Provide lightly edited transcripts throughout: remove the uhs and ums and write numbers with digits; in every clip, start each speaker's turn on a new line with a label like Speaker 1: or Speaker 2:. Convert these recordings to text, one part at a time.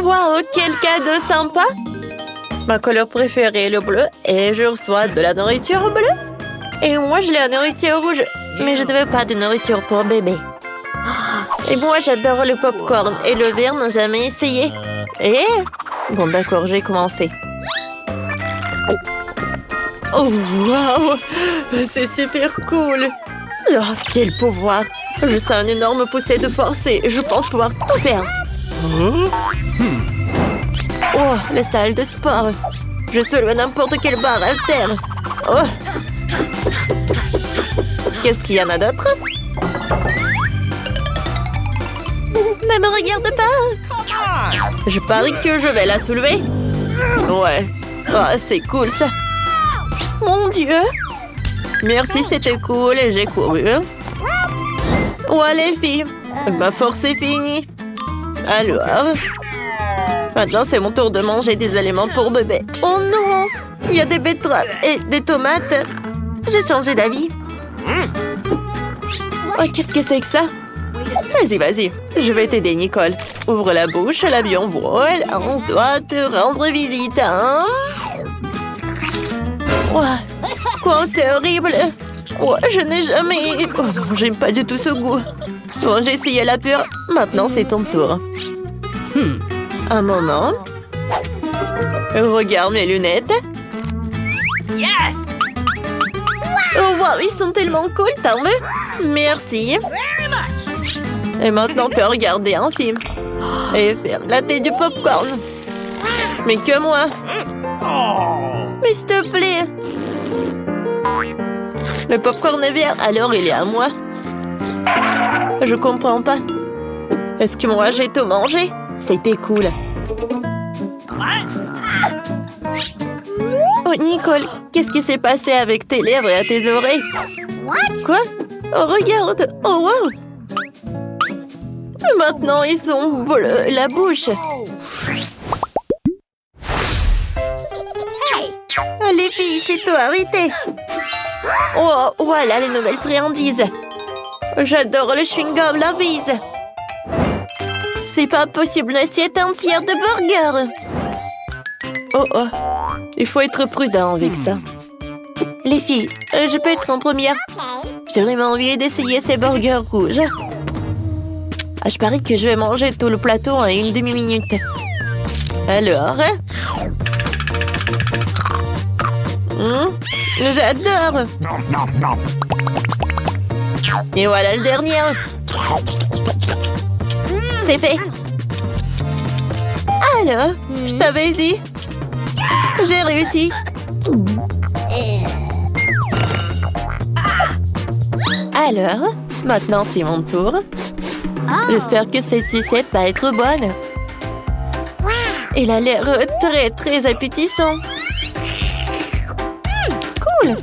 Speaker 1: Waouh, quel cadeau sympa! Ma couleur préférée est le bleu et je reçois de la nourriture bleue. Et moi, je l'ai la nourriture rouge. Mais je ne veux pas de nourriture pour bébé. Et moi, j'adore le popcorn et le verre n'a jamais essayé. Et... Bon, d'accord, j'ai commencé. Oh, waouh! C'est super cool! Oh, quel pouvoir! Je sens une énorme poussée de force et je pense pouvoir tout faire. Oh, la salle de sport. Je soulève n'importe quelle barre haltère. Oh! Qu'est-ce qu'il y en a d'autre? Ne me regarde pas! Je parie que je vais la soulever. Ouais. Oh, c'est cool ça. Mon Dieu! Merci, c'était cool et j'ai couru. Ouais, les filles, ma force est finie. Alors, maintenant c'est mon tour de manger des aliments pour bébé. Oh non! Il y a des betteraves et des tomates. J'ai changé d'avis. Oh, qu'est-ce que c'est que ça? Vas-y, vas-y. Je vais t'aider, Nicole. Ouvre la bouche, l'avion vole. On doit te rendre visite, hein? Ouah, quoi, c'est horrible. Oh, je n'ai jamais... Oh non, j'aime pas du tout ce goût. Bon, j'ai essayé la pure. Maintenant, c'est ton tour. Un moment. Regarde mes lunettes.
Speaker 2: Yes!
Speaker 1: Oh, wow, ils sont tellement cool, t'en veux? Merci.
Speaker 2: Very much!
Speaker 1: Et maintenant, on peut regarder un film. Et faire la tête du popcorn. Mais que moi. Mais s'il te plaît. Le popcorn est vert, alors il est à moi. Je comprends pas. Est-ce que moi j'ai tout mangé? C'était cool. Oh, Nicole, qu'est-ce qui s'est passé avec tes lèvres et à tes oreilles? Quoi? Oh, regarde! Oh, wow! Maintenant, ils sont bleus, la bouche. Oh, les filles, c'est toi, arrêtez! Oh, voilà les nouvelles friandises. J'adore le chewing-gum, la bise. C'est pas possible, une assiette entière de burgers. Oh, oh. Il faut être prudent avec ça. Les filles, je peux être en première? J'ai vraiment envie d'essayer ces burgers rouges. Ah, je parie que je vais manger tout le plateau en une demi-minute. Alors? J'adore! Et voilà le dernier. C'est fait. Alors, je t'avais dit. J'ai réussi. Alors, maintenant c'est mon tour. J'espère que cette sucette va être bonne. Elle a l'air très très appétissant. Cool.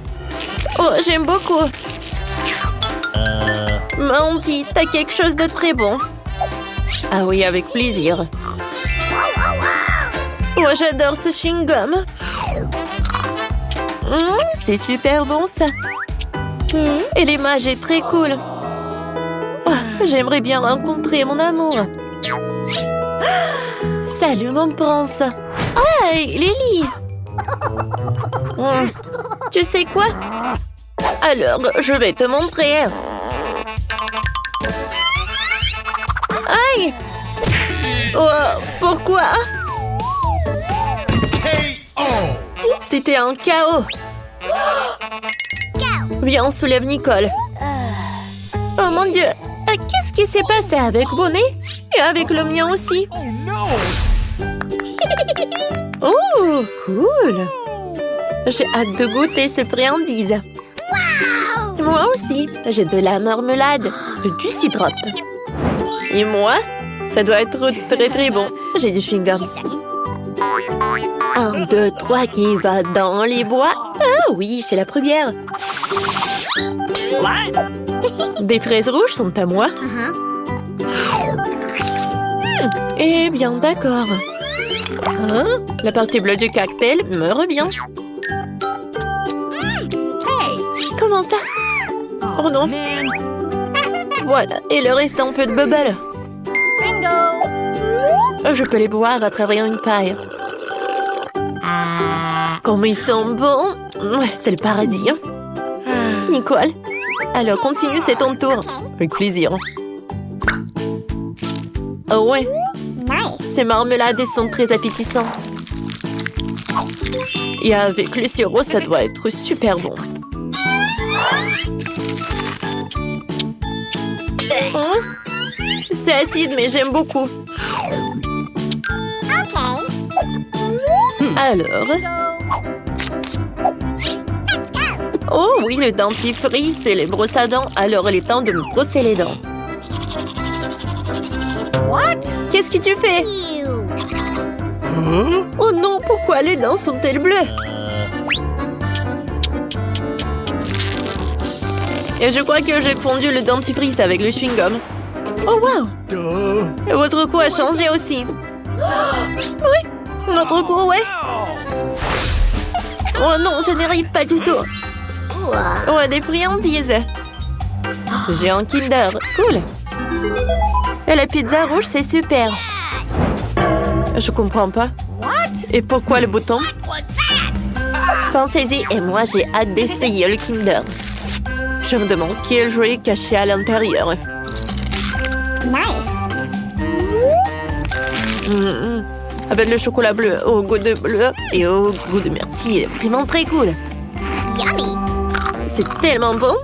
Speaker 1: Oh, j'aime beaucoup. Mandy, t'as quelque chose de très bon. Ah oui, avec plaisir. Oh, j'adore ce chewing-gum. C'est super bon, ça. Et l'image est très cool. Oh, j'aimerais bien rencontrer mon amour. Salut, mon prince. Hey, Lily. Tu sais quoi? Alors, je vais te montrer. Aïe! Oh, pourquoi? C'était un chaos. Viens, on soulève Nicole. Oh mon Dieu! Qu'est-ce qui s'est passé avec Bonnet? Et avec le mien aussi? Oh, cool! J'ai hâte de goûter ces friandises. Moi aussi, j'ai de la marmelade, du syrup. Et moi, ça doit être très très bon. J'ai du chewing-gum. 1, 2, 3, qui va dans les bois? Ah oui, c'est la première. Des fraises rouges sont à moi. Eh bien, d'accord. La partie bleue du cocktail me revient. Comment ça? Oh non. Voilà, et le reste un peu de bubble.
Speaker 2: Bingo!
Speaker 1: Je peux les boire à travers une paille. Comme ils sont bons. C'est le paradis. Hein? Nicole. Alors, continue, c'est ton tour. Avec plaisir. Oh ouais. Ces marmelades sont très appétissantes. Et avec le sirop, ça doit être super bon. Oh, c'est acide, mais j'aime beaucoup. Alors... Oh oui, le dentifrice et les brosses à dents. Alors, il est temps de me brosser les dents. Qu'est-ce que tu fais? Oh non, pourquoi les dents sont-elles bleues? Et je crois que j'ai fondu le dentifrice avec le chewing-gum. Oh wow! Et votre goût a changé aussi. Oui, notre goût, ouais. Oh non, je n'y arrive pas du tout. Oh, des friandises. J'ai un Kinder. Cool. Et la pizza rouge, c'est super. Je comprends pas. Et pourquoi le bouton? Pensez-y, et moi, j'ai hâte d'essayer le Kinder. Je me demande quel jouet est caché à l'intérieur. Avec le chocolat bleu au goût de bleu et au goût de myrtille. Vraiment très cool. C'est tellement bon.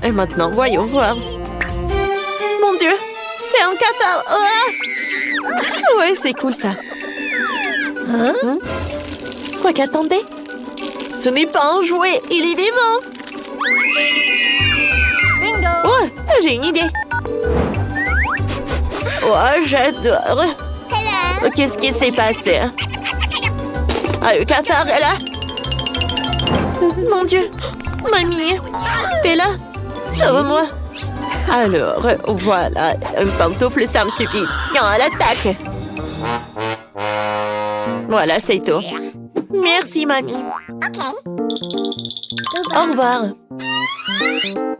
Speaker 1: Et maintenant, voyons voir. Mon Dieu, c'est un catar. Oh ouais, c'est cool ça. Quoi qu'attendez? Ce n'est pas un jouet, il est vivant.
Speaker 2: Bingo!
Speaker 1: Oh, j'ai une idée. Oh, j'adore. Oh, qu'est-ce qui s'est passé? Ah, le cafard est là. Mon Dieu. Mamie, t'es là? Sauve-moi. Alors, voilà. Une pantoufle, ça me suffit. Tiens, à l'attaque. Voilà, c'est tout. Merci, mamie. Au revoir.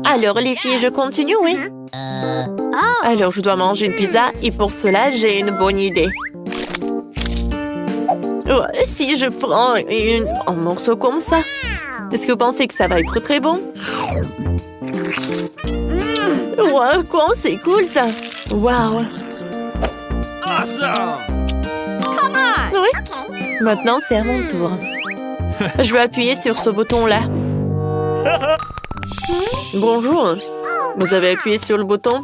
Speaker 1: Alors, les filles, je continue, oui? Alors, je dois manger une pizza et pour cela, j'ai une bonne idée. Oh, si je prends un morceau comme ça, est-ce que vous pensez que ça va être très bon? Wow, quoi, c'est cool ça! Wow!
Speaker 2: Awesome! Come on!
Speaker 1: Oui? Maintenant, c'est à mon tour. Je vais appuyer sur ce bouton-là. Bonjour. Vous avez appuyé sur le bouton?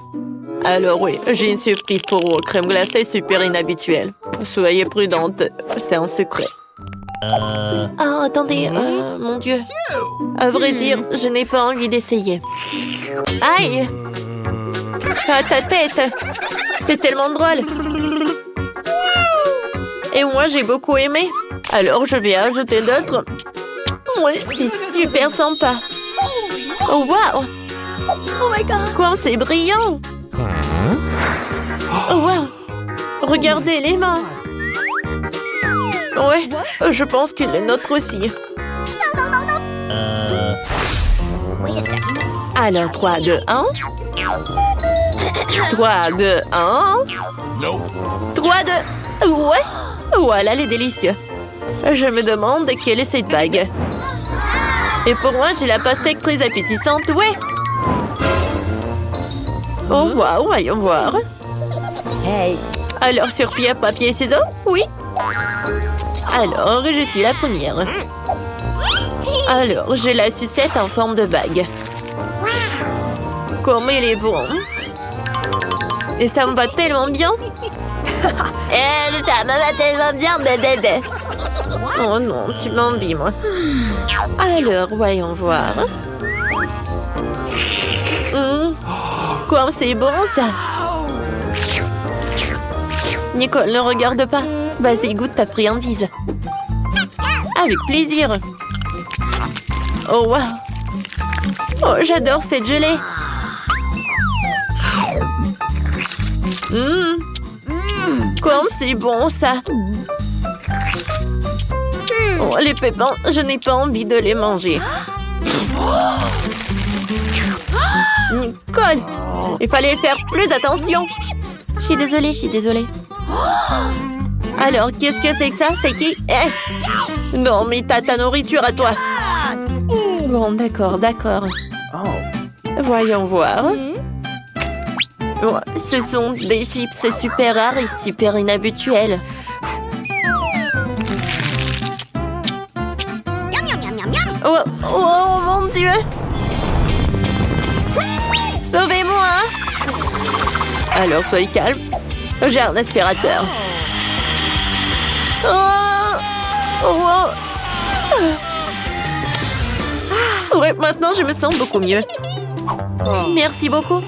Speaker 1: Alors oui, j'ai une surprise pour vous. Crème glacée super inhabituelle. Soyez prudente, c'est un secret. Ah, attendez, mon Dieu. À vrai dire, je n'ai pas envie d'essayer. Aïe! Ah, ta tête! C'est tellement drôle! Et moi, j'ai beaucoup aimé. Alors, je vais ajouter d'autres. Ouais, c'est super sympa. Oh, wow!
Speaker 2: Oh my god!
Speaker 1: Quoi, c'est brillant! Oh, wow! Regardez les mains! Ouais, je pense que les nôtres aussi.
Speaker 2: Wait a second.
Speaker 1: Alors, 3, 2, 1. 3, 2, 1. 3, 2... Ouais! Voilà les délicieux. Je me demande quelle est cette bague. Et pour moi, j'ai la pastèque très appétissante, ouais! Oh, waouh, voyons voir.
Speaker 2: Hey!
Speaker 1: Alors, sur pierre, papier, ciseaux? Oui. Alors, je suis la première. Alors, j'ai la sucette en forme de bague. Comme il est bon. Et ça me va tellement bien. Ça me va tellement bien, bébé. Oh non, tu m'envies, moi. Alors, voyons voir. Quoi, c'est bon, ça. Nicole, ne regarde pas. Vas-y, goûte ta friandise. Avec plaisir. Oh, wow. Oh, j'adore cette gelée. Comme c'est bon, ça. Oh, les pépins, je n'ai pas envie de les manger. Nicole, il fallait faire plus attention. Je suis désolée, Alors, qu'est-ce que c'est que ça? C'est qui? Eh! Non, mais t'as ta nourriture à toi. Bon, d'accord, d'accord. Voyons voir. Oh, ce sont des chips super rares et super inhabituels. Oh, oh mon Dieu! Sauvez-moi! Alors, soyez calme. J'ai un aspirateur. Oh! Oh! Ouais, maintenant, je me sens beaucoup mieux. Merci beaucoup.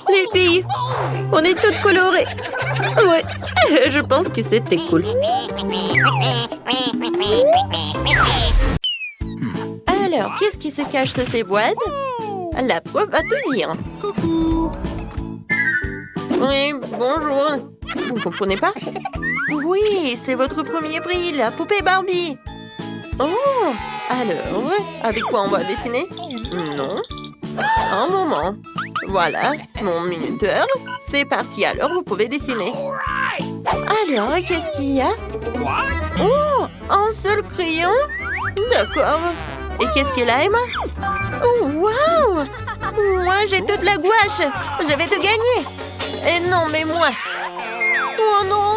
Speaker 1: Les filles, on est toutes colorées. Ouais, je pense que c'était cool. Alors, qu'est-ce qui se cache sous ces boîtes? La prof va tout dire. Oui, bonjour. Vous ne comprenez pas? Oui, c'est votre premier prix, la poupée Barbie. Oh, alors, avec quoi on va dessiner? Non. Un moment. Voilà, mon minuteur. C'est parti, alors vous pouvez dessiner. Alors, qu'est-ce qu'il y a? Oh, un seul crayon? D'accord. Et qu'est-ce qu'elle a, Emma? Oh, waouh! Moi, j'ai toute la gouache. Je vais te gagner. Et non, mais moi. Oh non!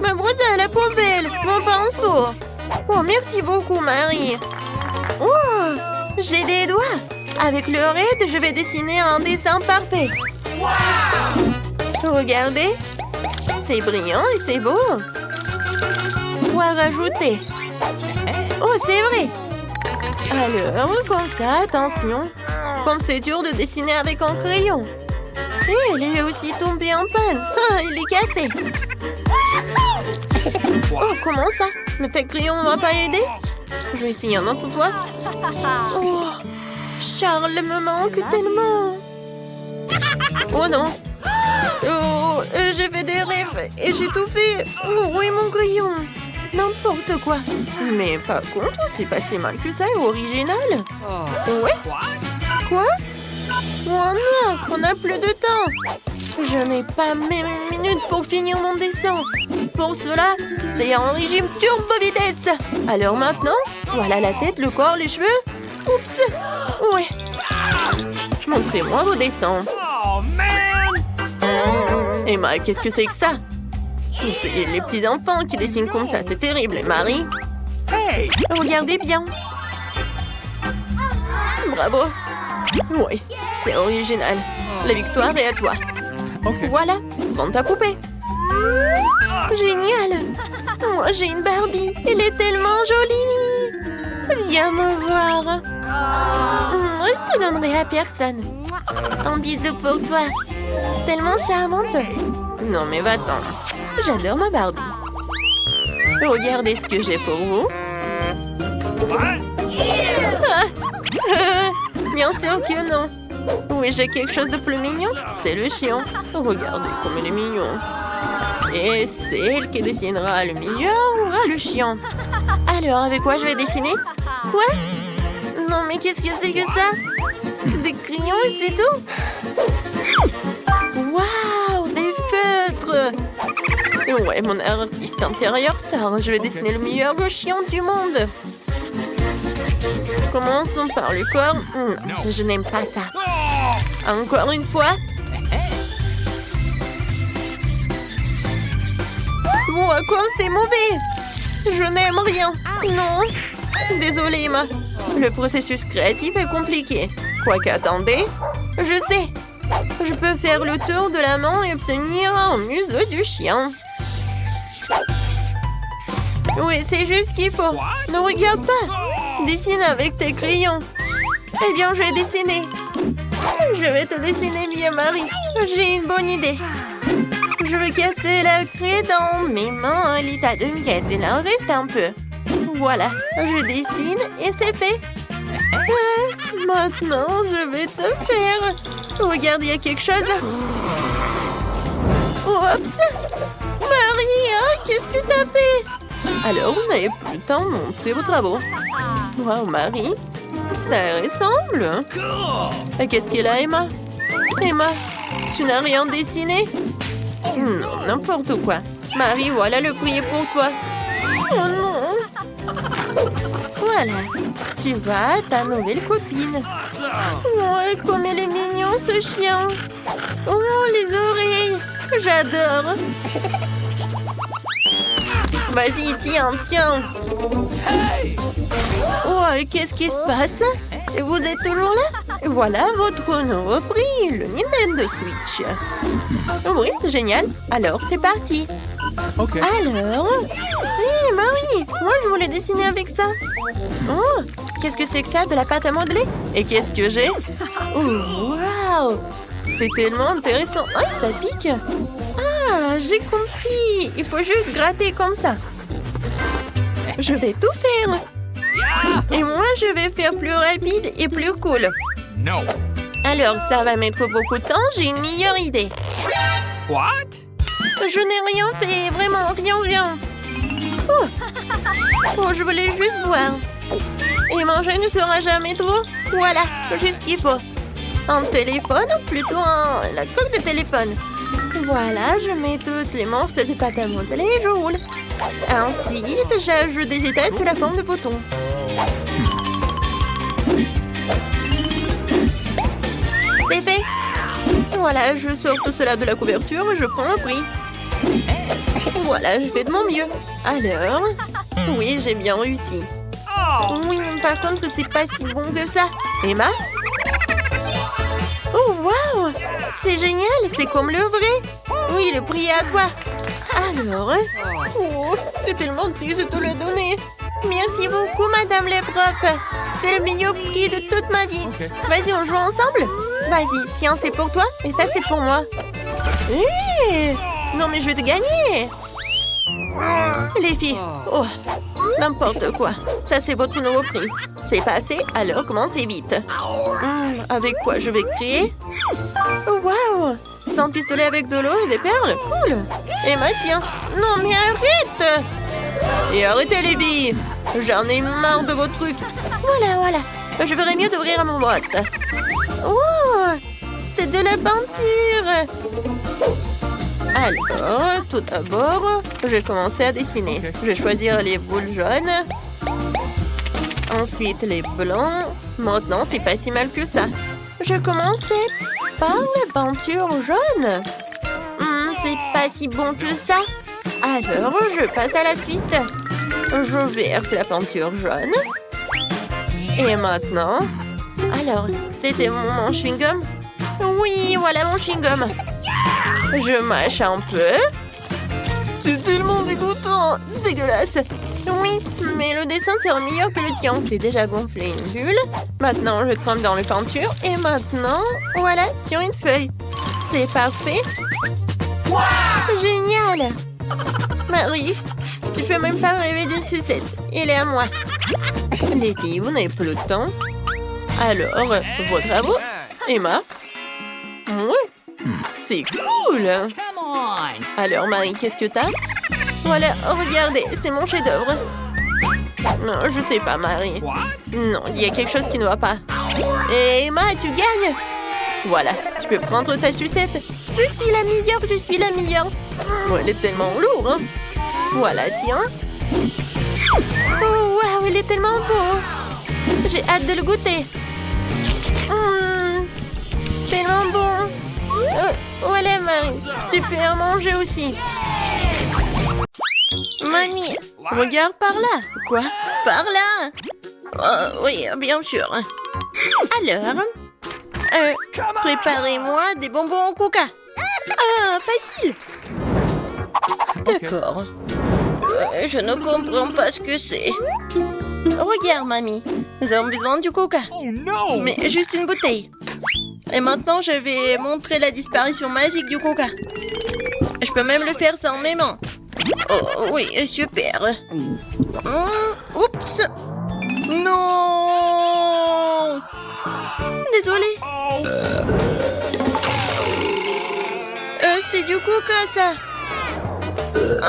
Speaker 1: Ma brosse à la poubelle, mon pinceau. Oh, merci beaucoup, Marie. Oh, j'ai des doigts. Avec le raid, je vais dessiner un dessin parfait. Regardez. C'est brillant et c'est beau. Quoi rajouter? Oh, c'est vrai. Alors, comme ça, attention. Comme c'est dur de dessiner avec un crayon. Et elle est aussi tombée en panne. Ah, il est cassé. Oh, comment ça? Mais tes crayons ne m'ont pas aidé? Je vais essayer un autre fois. Oh, Charles me manque tellement. Oh non. Oh, j'ai fait des rêves et j'ai tout fait. Oh, où est mon crayon? N'importe quoi. Mais par contre, c'est pas si mal que ça et original. Ouais? Quoi? Oh non, on n'a plus de temps. Je n'ai pas même une minute pour finir mon dessin. Pour cela, c'est un régime turbo vitesse. Alors maintenant, voilà la tête, le corps, les cheveux. Oups. Ouais. Montrez-moi vos dessins. Emma, qu'est-ce que c'est que ça? C'est les petits enfants qui dessinent comme ça, c'est terrible. Et Marie? Hey! Regardez bien. Bravo. Oui, c'est original. La victoire est à toi. Voilà, prends ta poupée. Génial. Moi, j'ai une Barbie. Elle est tellement jolie. Viens me voir. Je te donnerai à personne. Un bisou pour toi. Tellement charmante. Non, mais va-t'en. J'adore ma Barbie. Regardez ce que j'ai pour vous. Bien sûr que non. Oui, j'ai quelque chose de plus mignon. C'est le chien. Regardez comme il est mignon. Et c'est elle qui dessinera le meilleur ou le chien. Alors, avec quoi je vais dessiner? Quoi? Non, mais qu'est-ce que c'est que ça? Des crayons et c'est tout? Waouh, des feutres! Ouais, mon artiste intérieur sort. Je vais dessiner le meilleur chien du monde. Commençons par le corps. Je n'aime pas ça. Encore une fois. Oh, comme c'est mauvais. Je n'aime rien. Non. Désolée, Emma. Le processus créatif est compliqué. Quoique, attendez. Je sais. Je peux faire le tour de la main et obtenir un museau du chien. Oui, c'est juste ce qu'il faut. Ne regarde pas. Dessine avec tes crayons. Eh bien, je vais dessiner. Je vais te dessiner mieux, Marie. J'ai une bonne idée. Je vais casser la craie dans mes mains à l'état de miettes. Il en reste un peu. Voilà, je dessine et c'est fait. Ouais, maintenant, je vais te faire. Regarde, il y a quelque chose. Oups. Marie, qu'est-ce que tu as fait? Alors, vous n'avez plus le temps de montrer vos travaux. Wow, Marie, ça ressemble. Et qu'est-ce qu'elle a, Emma? Emma, tu n'as rien dessiné? Non, n'importe quoi. Marie, voilà le prix pour toi. Oh non. Voilà. Tu vas ta nouvelle copine. Oh, comme elle est mignon, ce chien. Oh, les oreilles. J'adore. Vas-y, tiens, tiens. Oh, qu'est-ce qui se passe? Vous êtes toujours là? Voilà votre nouveau prix, le Nintendo Switch. Oui, génial. Alors, c'est parti.
Speaker 3: Ok.
Speaker 1: Alors? Oui, Marie, moi je voulais dessiner avec ça. Oh, qu'est-ce que c'est que ça? De la pâte à modeler? Et qu'est-ce que j'ai? Oh, waouh! C'est tellement intéressant. Ah, ça pique. Ah, j'ai compris. Il faut juste gratter comme ça. Je vais tout faire. Et moi, je vais faire plus rapide et plus cool.
Speaker 3: No.
Speaker 1: Alors, ça va mettre beaucoup de temps. J'ai une meilleure idée.
Speaker 3: What?
Speaker 1: Je n'ai rien fait. Vraiment, rien. Oh. Oh, je voulais juste boire. Et manger ne sera jamais trop. Voilà, j'ai ce qu'il faut. Un téléphone, plutôt la coque de téléphone. Voilà, je mets toutes les morceaux de pâte à modeler et je roule. Ensuite, j'ajoute des étages sous la forme de boutons. C'est fait. Voilà, je sors tout cela de la couverture et je prends le prix. Voilà, je fais de mon mieux. Alors, oui, j'ai bien réussi. Oui, par contre, c'est pas si bon que ça. Emma? Oh, waouh! C'est génial, c'est comme le vrai. Oui, le prix est à toi. Alors, oh, c'est tellement triste de te le donner. Merci beaucoup, Madame les profs. C'est le meilleur prix de toute ma vie.
Speaker 3: Okay.
Speaker 1: Vas-y, on joue ensemble? Vas-y, tiens, c'est pour toi et ça, c'est pour moi. Non, mais je vais te gagner. Les filles, oh, n'importe quoi. Ça, c'est votre nouveau prix. C'est passé, alors commencez vite. Avec quoi je vais créer? Oh, waouh! Sans pistolet avec de l'eau et des perles? Cool! Emma, tiens. Non, mais arrête! Et arrêtez, les filles! J'en ai marre de vos trucs. Voilà. Je ferais mieux d'ouvrir mon boîte. Oh! C'est de la peinture! Alors, tout d'abord, je vais commencer à dessiner.
Speaker 3: Okay.
Speaker 1: Je vais choisir les boules jaunes. Ensuite, les blancs. Maintenant, c'est pas si mal que ça. Je commençais par la peinture jaune. C'est pas si bon que ça. Alors, je passe à la suite. Je verse la peinture jaune. Et maintenant... Alors, c'était mon chewing-gum? Oui, voilà mon chewing-gum. Je mâche un peu. C'est tellement dégoûtant. Dégueulasse. Oui, mais le dessin sera meilleur que le tien. J'ai déjà gonflé une bulle. Maintenant, je trempe dans la peinture. Et maintenant, voilà, sur une feuille. C'est parfait. Wow! Génial. Marie, tu peux même pas rêver d'une sucette. Elle est à moi. Les filles, vous n'avez plus le temps. Alors, vos travaux? Emma? Oui. C'est cool.
Speaker 2: Come on.
Speaker 1: Alors, Marie, qu'est-ce que t'as? Voilà, regardez, c'est mon chef-d'œuvre. Non, je sais pas, Marie.
Speaker 3: What?
Speaker 1: Non, il y a quelque chose qui ne va pas. Et Emma, tu gagnes. Voilà, tu peux prendre ta sucette. Je suis la meilleure. Oh, elle est tellement lourde, hein. Voilà, tiens. Oh, waouh, il est tellement beau. J'ai hâte de le goûter. Tellement bon. Voilà, Marie, tu peux en manger aussi. Mamie, regarde par là. Quoi? Par là? Oui, bien sûr. Alors, préparez-moi des bonbons au coca. Ah, facile. D'accord. Je ne comprends pas ce que c'est. Regarde, mamie. Nous avons besoin du coca.
Speaker 3: Oh no!
Speaker 1: Mais juste une bouteille. Et maintenant, je vais montrer la disparition magique du coca. Je peux même le faire sans mes mains. Oh oui, super. Oups. Non. Désolée. C'est du coca, ça.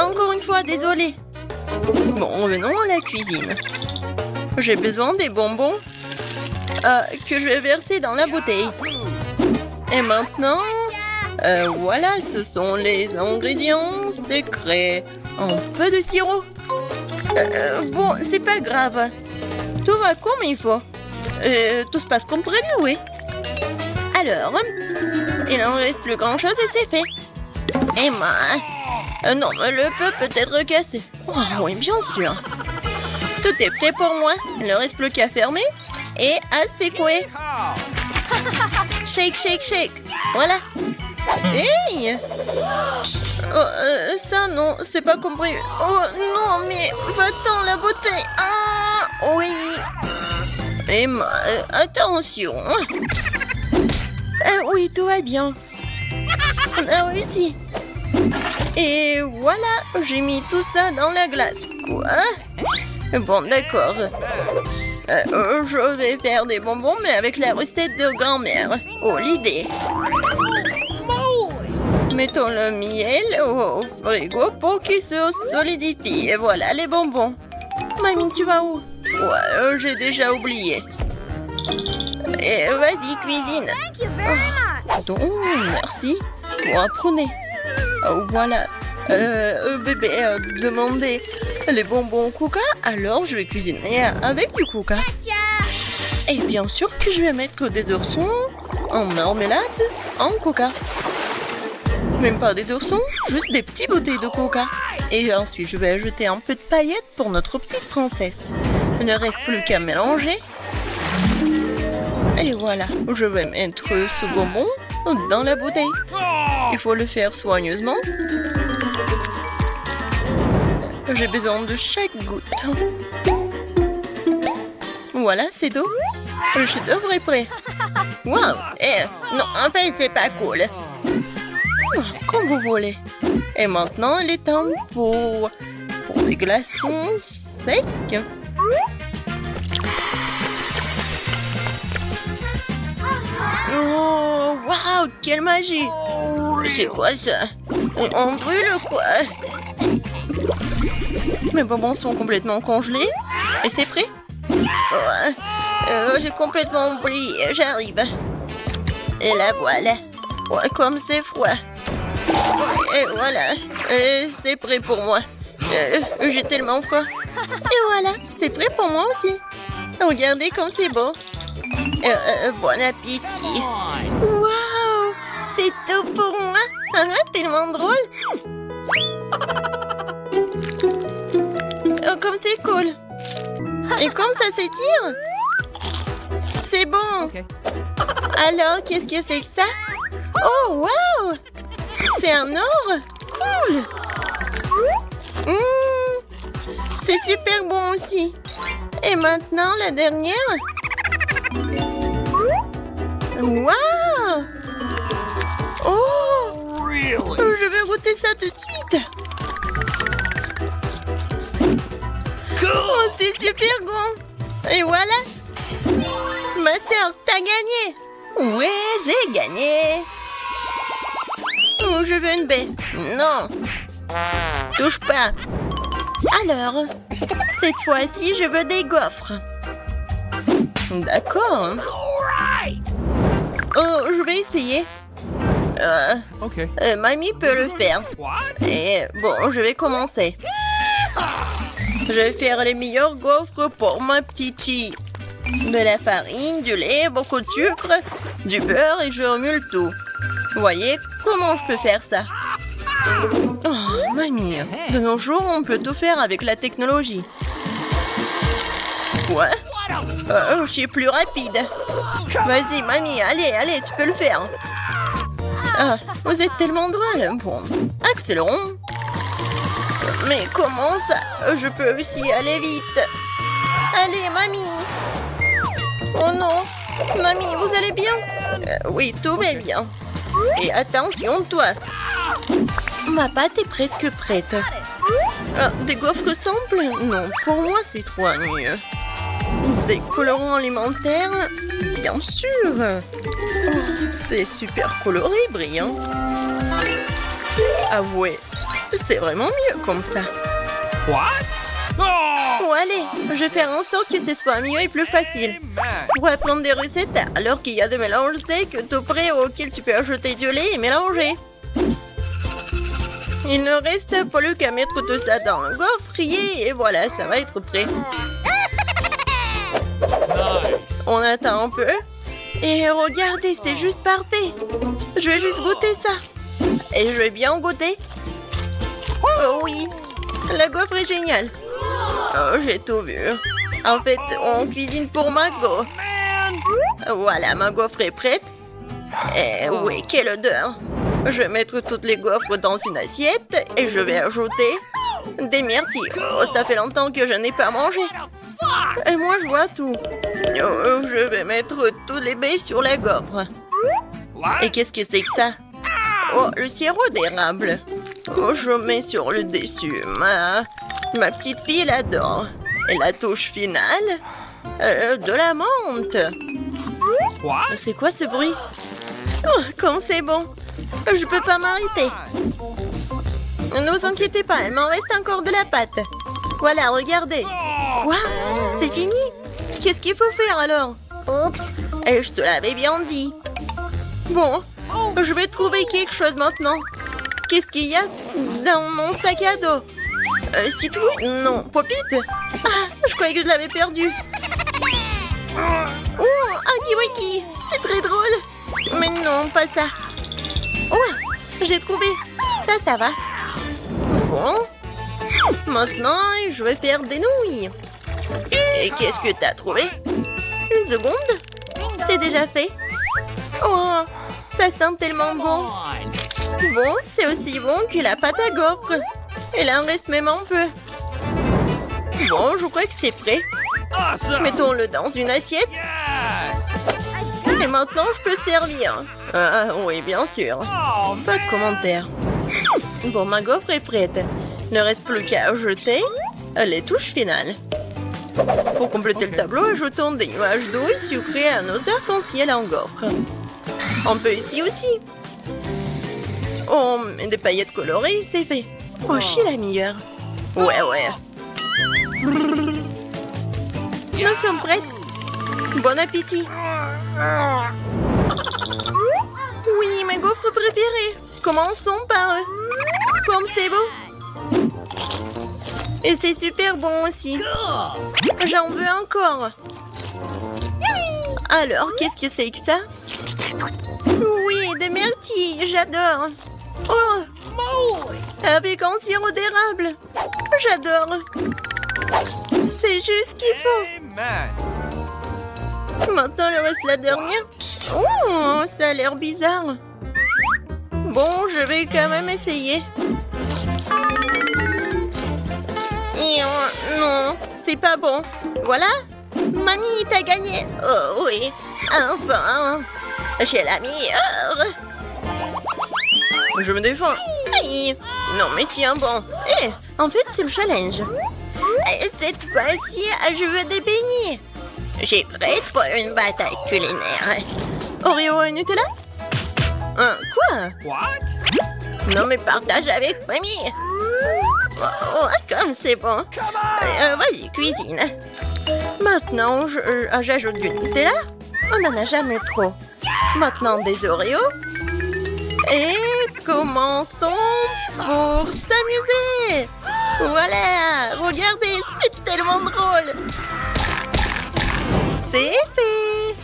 Speaker 1: Encore une fois, désolée. Bon, revenons à la cuisine. J'ai besoin des bonbons que je vais verser dans la bouteille. Et maintenant, Voilà, ce sont les ingrédients secrets. Un peu de sirop. Bon, c'est pas grave. Tout va comme il faut. Tout se passe comme prévu, oui. Alors, il n'en reste plus grand-chose et c'est fait. Emma, non, le peu peut être cassé. Oh, oui, bien sûr. Tout est prêt pour moi. Il ne reste plus qu'à fermer et à secouer. Shake, shake, shake. Voilà. Hey! Oh, ça, non, c'est pas compris. Oh, non, mais va-t'en, la bouteille. Ah, oui. Emma, attention. Oui, tout va bien. On a réussi. Et voilà, j'ai mis tout ça dans la glace. Quoi? Bon, d'accord. Je vais faire des bonbons, mais avec la recette de grand-mère. Oh, l'idée. Mettons le miel au frigo pour qu'il se solidifie. Et voilà les bonbons. Mamie, tu vas où? Ouais, j'ai déjà oublié. Et vas-y, cuisine. Donc, merci. Bon, apprenez. Oh, voilà. Bébé a demandé les bonbons au coca, alors je vais cuisiner avec du coca. Et bien sûr que je vais mettre des oursons en marmelade en coca. Même pas des oursons, juste des petites bouteilles de coca. Et ensuite, je vais ajouter un peu de paillettes pour notre petite princesse. Il ne reste plus qu'à mélanger. Et voilà, je vais mettre ce bonbon dans la bouteille. Il faut le faire soigneusement. J'ai besoin de chaque goutte. Voilà, c'est tout. Le chef-d'œuvre est prêt. Waouh! Non, en fait, c'est pas cool. Comme vous voulez. Et maintenant, il est temps pour des glaçons secs. Oh, waouh, quelle magie! C'est quoi ça? On brûle quoi? Mes bonbons sont complètement congelés. Et c'est prêt? J'ai complètement oublié, j'arrive. Et la voilà. Ouais, comme c'est froid. Et voilà, c'est prêt pour moi. J'ai tellement froid. Et voilà, c'est prêt pour moi aussi. Regardez comme c'est beau. Bon appétit. Waouh, c'est tout pour moi. Tellement drôle. Oh, comme c'est cool. Et comme ça s'étire. C'est bon.
Speaker 3: Okay.
Speaker 1: Alors, qu'est-ce que c'est que ça? Oh, waouh! C'est un or? Cool! C'est super bon aussi. Et maintenant, la dernière. Waouh! Oh!
Speaker 3: Really?
Speaker 1: Je vais goûter ça tout de suite. Oh, c'est super bon. Et voilà. Ma sœur, t'as gagné. Ouais, j'ai gagné. Oh, je veux une baie. Non. Touche pas. Alors, cette fois-ci, je veux des gaufres. D'accord. Oh, je vais essayer.
Speaker 3: Okay.
Speaker 1: Mamie peut le faire.
Speaker 3: What?
Speaker 1: Et bon, je vais commencer. Je vais faire les meilleurs gaufres pour ma petite fille. De la farine, du lait, beaucoup de sucre, du beurre et je remue tout. Vous voyez comment je peux faire ça? Oh, mamie, de nos jours, on peut tout faire avec la technologie. Quoi? Je suis plus rapide. Vas-y, mamie, allez, tu peux le faire. Ah, vous êtes tellement drôle. Bon, accélérons. Mais comment ça? Je peux aussi aller vite. Allez, mamie. Oh non. Mamie, vous allez bien? Oui, tout va bien. Et attention, toi. Ma pâte est presque prête. Ah, des gaufres simples? Non, pour moi, c'est trop ennuyeux. Des colorants alimentaires? Bien sûr. Oh, c'est super coloré, brillant. Ah ouais, c'est vraiment mieux comme ça.
Speaker 3: What? Oh!
Speaker 1: Bon, allez, je vais faire en sorte que ce soit mieux et plus facile.
Speaker 3: Man.
Speaker 1: pour apprendre des recettes alors qu'il y a des mélanges secs tout prêts auxquels tu peux ajouter du lait et mélanger. Il ne reste plus qu'à mettre tout ça dans un gaufrier et voilà, ça va être prêt.
Speaker 3: Nice.
Speaker 1: On attend un peu. Et regardez, c'est juste parfait. Je vais juste goûter ça. Et je vais bien goûter. Oh oui, la gaufre est géniale. Oh, j'ai tout vu. En fait, on cuisine pour ma gaufre. Voilà, ma gaufre est prête. Et oui, quelle odeur. Je vais mettre toutes les gaufres dans une assiette et je vais ajouter des myrtilles. Oh, ça fait longtemps que je n'ai pas mangé. Et moi, je vois tout. Oh, je vais mettre tous les baies sur la gaufre. Et qu'est-ce que c'est que ça? Oh, le sirop d'érable. Oh, je mets sur le dessus. Ma petite fille l'adore. Et la touche finale, de la menthe.
Speaker 3: What?
Speaker 1: C'est quoi ce bruit? Oh, comme c'est bon. Je peux pas m'arrêter. Ne vous inquiétez pas, il m'en reste encore de la pâte. Voilà, regardez. Quoi? C'est fini? Qu'est-ce qu'il faut faire alors?
Speaker 2: Oups.
Speaker 1: Et je te l'avais bien dit. Bon, je vais trouver quelque chose maintenant. Qu'est-ce qu'il y a dans mon sac à dos? Citrouille? Non, Popite? Ah, je croyais que je l'avais perdu. Oh, un kiwaki! C'est très drôle. Mais non, pas ça. Oh, j'ai trouvé. Ça va. Bon. Maintenant, je vais faire des nouilles. Et qu'est-ce que t'as trouvé? Une seconde. C'est déjà fait. Oh, ça sent tellement bon. Bon, c'est aussi bon que la pâte à gaufre. Il en reste même un peu. Bon, je crois que c'est prêt.
Speaker 3: Awesome.
Speaker 1: Mettons-le dans une assiette.
Speaker 3: Yes.
Speaker 1: Et maintenant, je peux servir. Ah, oui, bien sûr.
Speaker 3: Oh,
Speaker 1: Pas de commentaires. Bon, ma gaufre est prête. Il ne reste plus qu'à ajouter les touches finales. Pour compléter le tableau, ajoutons des nuages d'eau sucrés à nos arcs-en-ciel en gaufre. On peut ici aussi. Oh, mais des paillettes colorées, c'est fait. Oh, je suis la meilleure. Ouais. Nous sommes prêtes. Bon appétit. Oui, ma gaufre préférée. Commençons par comme c'est beau. Et c'est super bon aussi. J'en veux encore. Alors, qu'est-ce que c'est que ça? Oui, des myrtilles, j'adore. Oh, avec un sirop d'érable. J'adore. C'est juste ce qu'il faut.
Speaker 3: Amen.
Speaker 1: Maintenant, il reste la dernière. Oh, ça a l'air bizarre. Bon, je vais quand même essayer. Et non, c'est pas bon. Voilà. Mamie, t'as gagné. Oh oui, enfin. J'ai la meilleure. Je me défends. Aïe. Non, mais tiens bon. En fait, c'est le challenge. Et cette fois-ci, je veux des beignets. J'ai prête pour une bataille culinaire. Oreo et Nutella? Quoi?
Speaker 3: What?
Speaker 1: Non, mais partage avec mamie. Oh, comme c'est bon. Vas-y, cuisine. Maintenant, j'ajoute du Nutella. On n'en a jamais trop. Maintenant, des Oreos. Et commençons pour s'amuser. Voilà, regardez, c'est tellement drôle. C'est fait.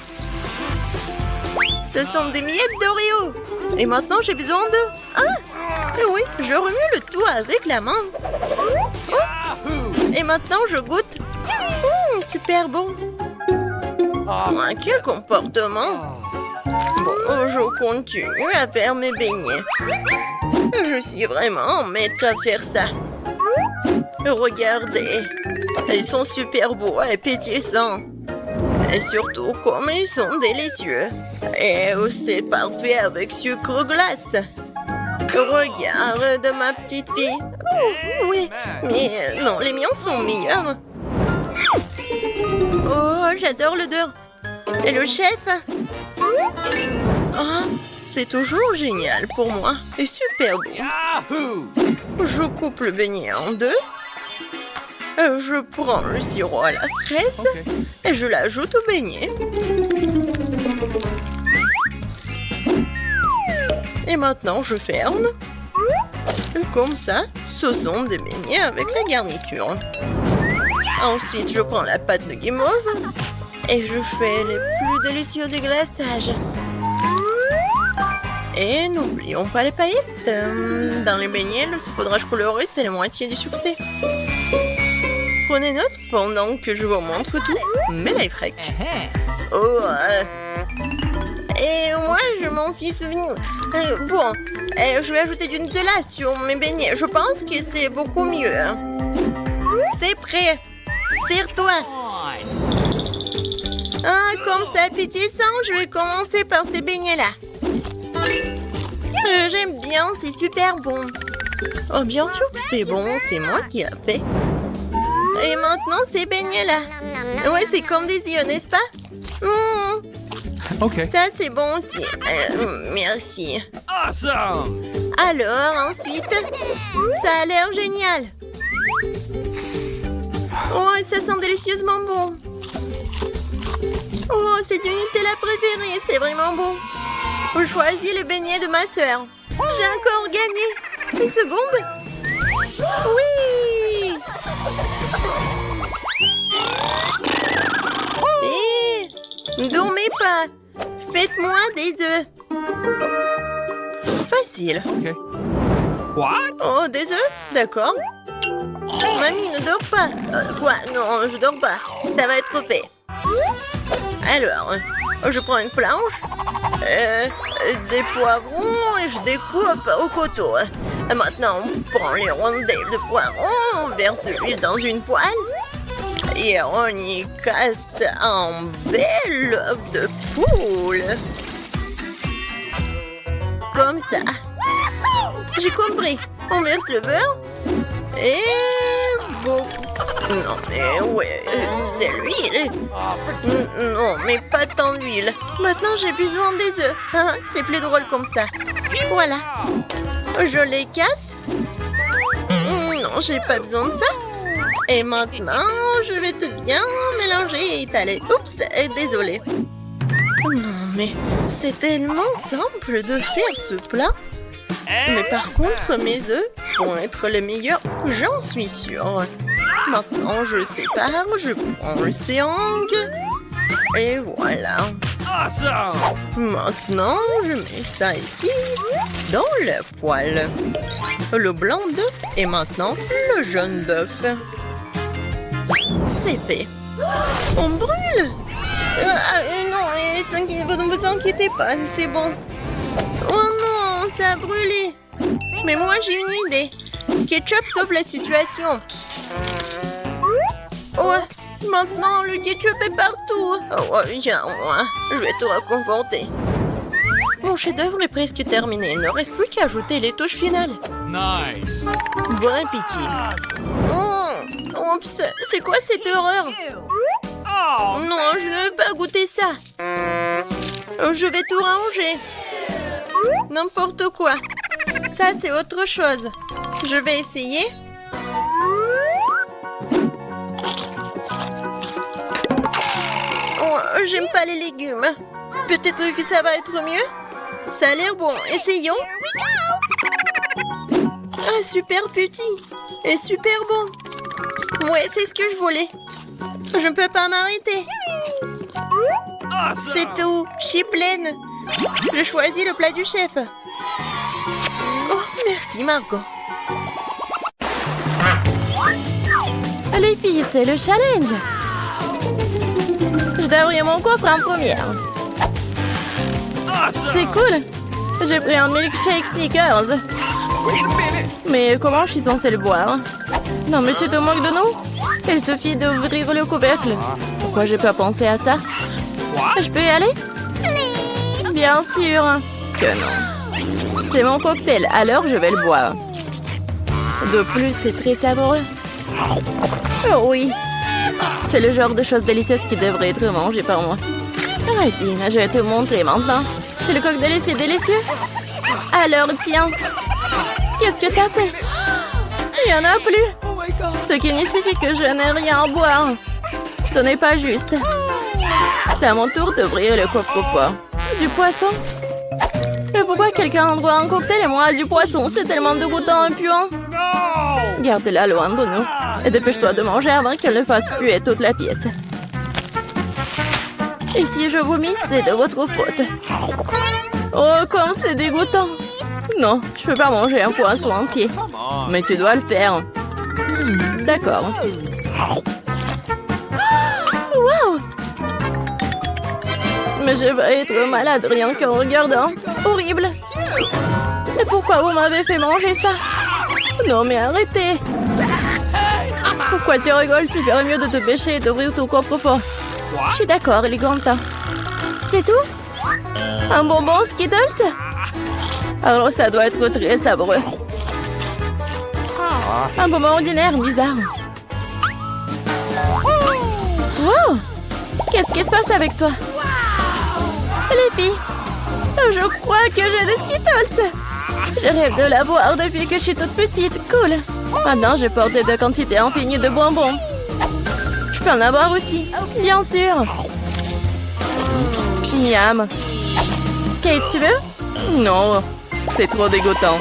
Speaker 1: Ce sont des miettes d'Oreo. Et maintenant, j'ai besoin de... Ah, oui, je remue le tout avec la main. Oh. Et maintenant, je goûte. Super bon. Quel comportement. Bon, je continue à faire mes beignets. Je suis vraiment maître à faire ça. Regardez. Ils sont super beaux et pétillants. Et surtout, comme ils sont délicieux. Et c'est parfait avec sucre glace. Regarde ma petite fille. Oh, oui, mais non, les miens sont meilleurs. Oh, j'adore l'odeur. Et le chef? C'est toujours génial pour moi. Et super bon.
Speaker 3: Yahoo!
Speaker 1: Je coupe le beignet en deux. Je prends le sirop à la fraise et je l'ajoute au beignet. Et maintenant, je ferme. Comme ça, ce sont des beignets avec la garniture. Ensuite, je prends la pâte de guimauve et je fais les plus délicieux déglaçages. Et n'oublions pas les paillettes. Dans les beignets, le saupoudrage coloré, c'est la moitié du succès. Prenez note pendant que je vous montre tout. Mes lifehacks. Oh, et moi, je m'en suis souvenu. Je vais ajouter du Nutella sur mes beignets. Je pense que c'est beaucoup mieux. C'est prêt. Serre-toi. Comme c'est appétissant, je vais commencer par ces beignets-là. J'aime bien, c'est super bon. Oh, bien sûr que c'est bon, c'est moi qui l'ai fait. Et maintenant, ces beignets-là. Ouais, c'est comme des yeux, n'est-ce pas?
Speaker 3: Ok.
Speaker 1: Ça, c'est bon aussi. Merci.
Speaker 3: Awesome.
Speaker 1: Alors, ensuite, ça a l'air génial. Oh, ça sent délicieusement bon. Oh, c'est du Nutella préféré, c'est vraiment bon. Je choisis le beignet de ma sœur. J'ai encore gagné. Une seconde. Oui. Et dormez pas. Faites-moi des œufs. Facile.
Speaker 3: Ok. What?
Speaker 1: Oh, des œufs? D'accord. Mamie, ne dors pas. Quoi? Non, je dors pas. Ça va être fait. Alors, je prends une planche, des poivrons et je découpe au couteau. Maintenant, on prend les rondelles de poivrons, on verse de l'huile dans une poêle et on y casse un bel œuf de poule. Comme ça. J'ai compris. On verse le beurre et bon. Non, mais ouais, c'est l'huile. Non, mais pas tant d'huile. Maintenant, j'ai besoin des œufs. C'est plus drôle comme ça. Voilà. Je les casse. Non, j'ai pas besoin de ça. Et maintenant, je vais tout bien mélanger et étaler. Oups, désolée. Non, mais c'est tellement simple de faire ce plat. Mais par contre, mes œufs vont être les meilleurs, j'en suis sûre. Maintenant, je sépare, je prends le triangle. Et voilà.
Speaker 3: Awesome.
Speaker 1: Maintenant, je mets ça ici, dans la poêle. Le blanc d'œuf et maintenant le jaune d'œuf. C'est fait. On brûle. Non, ne vous inquiétez pas, c'est bon. Oh non, ça a brûlé. Mais moi, j'ai une idée. Ketchup sauve la situation. Oh, maintenant, le ketchup est partout. Oh, viens, je vais te réconforter. Mon chef-d'œuvre est presque terminé. Il ne reste plus qu'à ajouter les touches finales.
Speaker 3: Nice.
Speaker 1: Bon appétit. Oups, c'est quoi cette horreur?
Speaker 3: Oh,
Speaker 1: Non, je ne veux pas goûter ça. Je vais tout ranger. N'importe quoi. Ça, c'est autre chose. Je vais essayer. Oh, j'aime pas les légumes. Peut-être que ça va être mieux. Ça a l'air bon. Essayons. Ah, super petit. Et super bon. Ouais, c'est ce que je voulais. Je ne peux pas m'arrêter.
Speaker 3: awesome.
Speaker 1: C'est tout. Je suis pleine. Je choisis le plat du chef. Oh, merci, Margot. Les filles, c'est le challenge. Je dois ouvrir mon coffre en première.
Speaker 3: Awesome.
Speaker 1: C'est cool. J'ai pris un milkshake Snickers.
Speaker 3: Wait a minute.
Speaker 1: Mais comment je suis censée le boire? Non, mais tu te moques de nous? Il suffit d'ouvrir le couvercle. Pourquoi j'ai pas pensé à ça?
Speaker 3: What?
Speaker 1: Je peux y aller? Bien sûr que non. C'est mon cocktail, alors je vais le boire. De plus, c'est très savoureux. Oh oui. C'est le genre de choses délicieuses qui devrait être mangées par moi. Arrêtine, je vais te montrer maintenant. C'est le cocktail, c'est délicieux. Alors, tiens. Qu'est-ce que t'as fait? Il y en a plus. Ce qui signifie que je n'ai rien à boire. Ce n'est pas juste. C'est à mon tour d'ouvrir le coffre-fort. Du poisson? Mais pourquoi quelqu'un boit un cocktail et moi du poisson? C'est tellement dégoûtant et puant.
Speaker 3: No!
Speaker 1: Garde-la loin de nous. Et dépêche-toi de manger avant qu'elle ne fasse puer toute la pièce. Et si je vomis, c'est de votre faute. Oh, comme c'est dégoûtant. Non, je peux pas manger un poisson entier. Mais tu dois le faire. D'accord. Wow! Mais je vais être malade rien qu'en regardant. Horrible. Et pourquoi vous m'avez fait manger ça? Non, mais arrêtez. Pourquoi tu rigoles? Tu ferais mieux de te pêcher et d'ouvrir ton coffre-fort. Je suis d'accord, il est grand temps. C'est tout? Un bonbon Skittles? Alors ça doit être très sabreux. Un bonbon ordinaire, bizarre. Wow! Qu'est-ce qui se passe avec toi? Les filles, je crois que j'ai des Skittles. Je rêve de la boire depuis que je suis toute petite. Cool. Maintenant, je porte de quantités infinies de bonbons. Je peux en avoir aussi, bien sûr. Miam. Kate, tu veux? Non, c'est trop dégoûtant.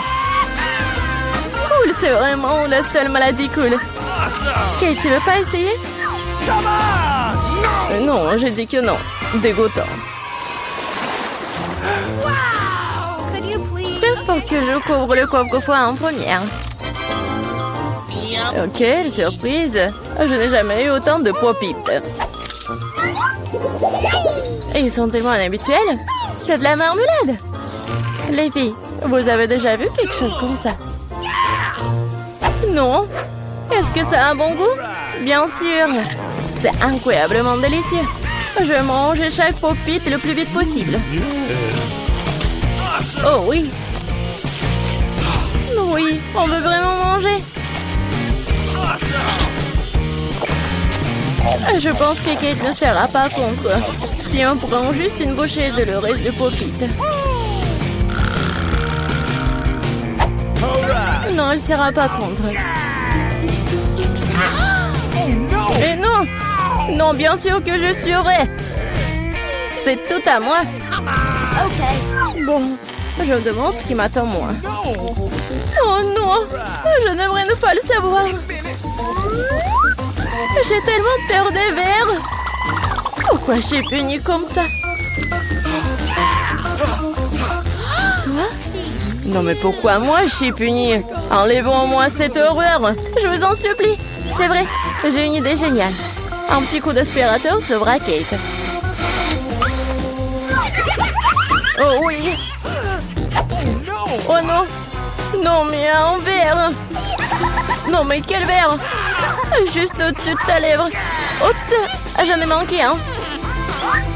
Speaker 1: Cool, c'est vraiment la seule maladie cool. Kate, tu veux pas essayer? Non, j'ai dit que non. Dégoûtant. Pense pas que je couvre le coffre-fort en première. Ok, surprise. Je n'ai jamais eu autant de pop-it. Et ils sont tellement inhabituels. C'est de la marmelade. Les filles, vous avez déjà vu quelque chose comme ça? Non? Est-ce que ça a un bon goût? Bien sûr. C'est incroyablement délicieux. Je vais manger chaque pop-it le plus vite possible. Oh oui. Oui, on veut vraiment manger. Je pense que Kate ne sera pas contre. Si on prend juste une bouchée de le reste de pop-it. Non, elle ne sera pas contre. Mais non! Non, bien sûr que je suivrai. C'est tout à moi. Bon, je me demande ce qui m'attend moi. Oh non! Je n'aimerais ne pas le savoir. J'ai tellement peur des vers. Pourquoi je suis punie comme ça? Toi? Non mais pourquoi moi je suis punie? Enlevons-moi cette horreur. Je vous en supplie. C'est vrai, j'ai une idée géniale. Un petit coup d'aspirateur sauvera Kate. Oh oui. Oh non. Non mais un verre. Non mais quel verre? Juste au-dessus de ta lèvre. Oups, j'en ai manqué un.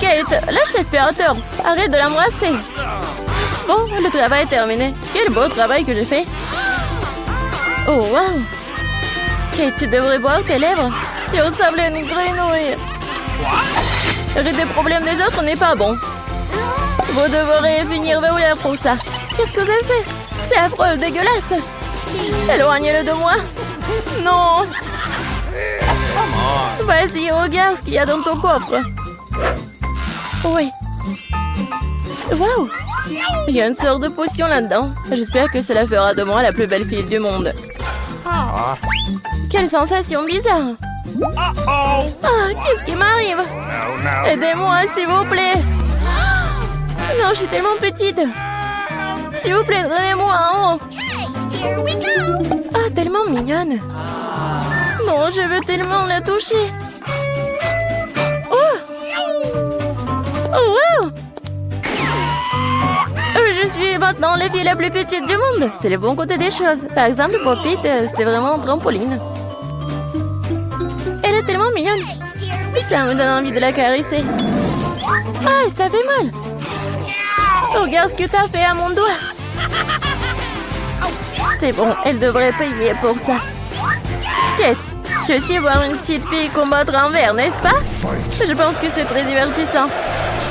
Speaker 1: Kate, lâche l'aspirateur. Arrête de l'embrasser. Bon, le travail est terminé. Quel beau travail que j'ai fait. Oh wow. Kate, tu devrais boire tes lèvres. Tu ressembles à une grenouille. Rire des problèmes des autres n'est pas bon. Vous devrez finir verrouillé pour ça. Qu'est-ce que vous avez fait? C'est affreux, dégueulasse. Éloignez-le de moi. Non. Vas-y, regarde ce qu'il y a dans ton coffre. Oui. Waouh. Il y a une sorte de potion là-dedans. J'espère que cela fera de moi la plus belle fille du monde. Quelle sensation bizarre. Ah, qu'est-ce qui m'arrive? Aidez-moi, s'il vous plaît. Non, je suis tellement petite. S'il vous plaît, donnez-moi en haut. Ah, tellement mignonne. Non, je veux tellement la toucher. Oh! Oh, wow! Je suis maintenant la fille la plus petite du monde. C'est le bon côté des choses. Par exemple, Pop-It, c'est vraiment un trampoline. Elle est tellement mignonne. Ça me donne envie de la caresser. Ah, ça fait mal. Regarde ce que t'as fait à mon doigt. C'est bon, elle devrait payer pour ça. Kate, tu veux aussi voir une petite fille combattre un verre, n'est-ce pas? Je pense que c'est très divertissant.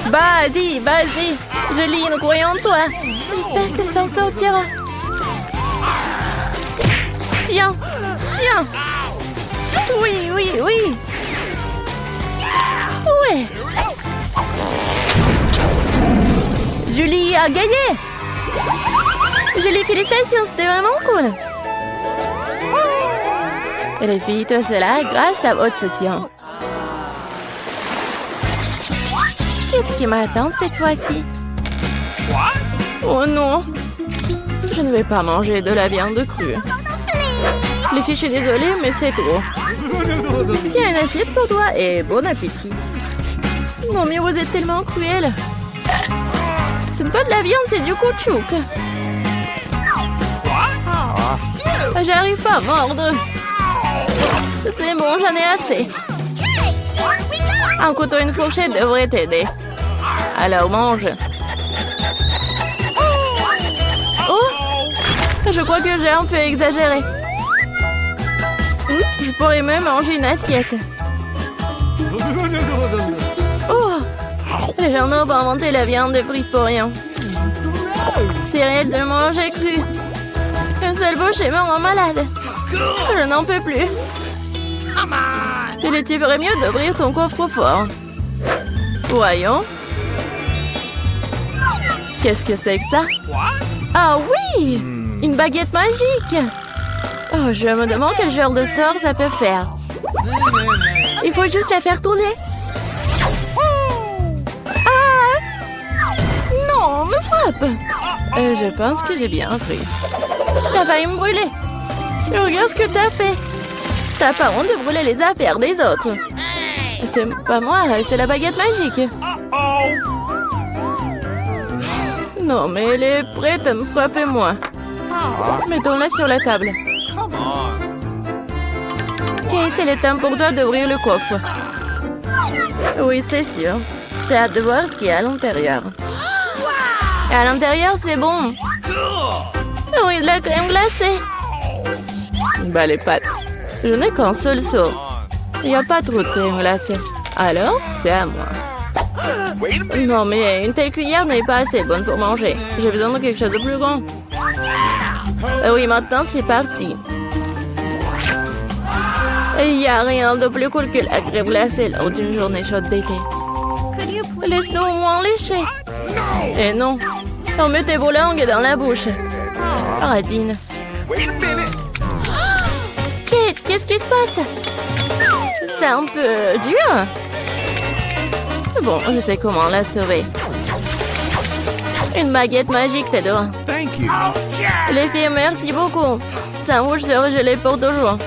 Speaker 1: Vas-y, vas-y. Julie, croyons en toi. J'espère qu'elle s'en sortira. Tiens, tiens. Oui, oui, oui. Ouais. Julie a gagné. Julie, félicitations, c'était vraiment cool. Et les filles, tout cela grâce à votre soutien. Qu'est-ce qui m'attend cette fois-ci? Oh non. Je ne vais pas manger de la viande crue. Les filles, je suis désolée, mais c'est trop. Tiens, une assiette pour toi et bon appétit. Non, mais vous êtes tellement cruel. Ce n'est pas de la viande, c'est du caoutchouc. J'arrive pas à mordre. C'est bon, j'en ai assez. Un couteau et une fourchette devraient t'aider. Alors mange. Oh! Je crois que j'ai un peu exagéré. Je pourrais même manger une assiette. Oh! Les gens n'ont pas inventé la viande frite pour rien. C'est réel de manger cru. Une seule bouchée me rend malade. Je n'en peux plus. Tu ferais mieux d'ouvrir ton coffre-fort. Voyons. Qu'est-ce que c'est que ça? Ah oui! Une baguette magique! Oh, je me demande quel genre de sort ça peut faire. Il faut juste la faire tourner. Ah! Non, me frappe! Je pense que j'ai bien pris. T'as failli me brûler. Regarde ce que t'as fait. T'as pas honte de brûler les affaires des autres. C'est pas moi, c'est la baguette magique. Non, mais elle est prête à me frapper, moi. Mettons-la sur la table. Kate, il est temps pour toi d'ouvrir le coffre. Oui, c'est sûr. J'ai hâte de voir ce qu'il y a à l'intérieur. Et à l'intérieur, c'est bon. Oui, de la crème glacée. Bah, les pâtes. Je n'ai qu'un seul seau. Il n'y a pas trop de crème glacée. Alors, c'est à moi. Non, mais une telle cuillère n'est pas assez bonne pour manger. J'ai besoin de quelque chose de plus grand. Oui, maintenant, c'est parti. Il n'y a rien de plus cool que la crème glacée lors d'une journée chaude d'été. Laisse-nous au moins lécher. Et non, on met tes langues dans la bouche. Radine. Kate, qu'est-ce qui se passe? C'est un peu dur. Bon, je sais comment la sauver. Une baguette magique t'aidera. Les filles, merci beaucoup. Sandwich sera gelé pour toujours.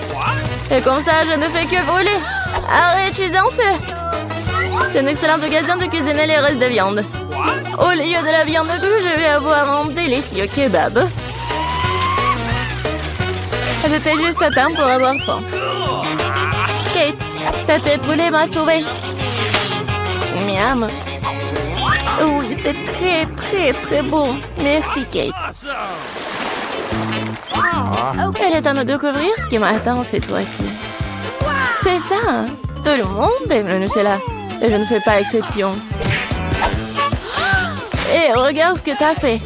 Speaker 1: Et comme ça, je ne fais que brûler. Arrête, je suis en feu. C'est une excellente occasion de cuisiner les restes de viande. Au lieu de la viande crue, je vais avoir un délicieux kebab. J'étais juste à temps pour avoir faim. Kate, ta tête brûlée m'a sauvée. Miam. Oui, c'est très, très, très bon. Merci, Kate. Il est temps de découvrir ce qui m'attend cette fois-ci. C'est ça. Tout le monde aime le Nutella. Et je ne fais pas exception. Et regarde ce que t'as fait.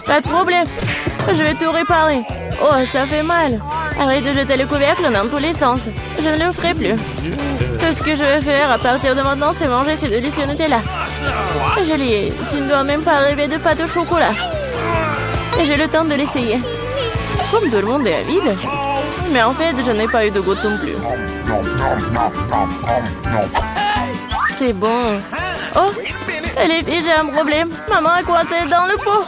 Speaker 1: Pas de problème. Je vais tout réparer. Oh, ça fait mal. Arrête de jeter le couvercle dans tous les sens. Je ne le ferai plus. Tout ce que je vais faire à partir de maintenant, c'est manger ces délicieux Nutella. Julie, tu ne dois même pas rêver de pâte au chocolat. Et j'ai le temps de l'essayer. Comme tout le monde est avide. Mais en fait, je n'ai pas eu de goutte non plus. C'est bon. Oh, les filles, j'ai un problème. Maman a coincé dans le pot.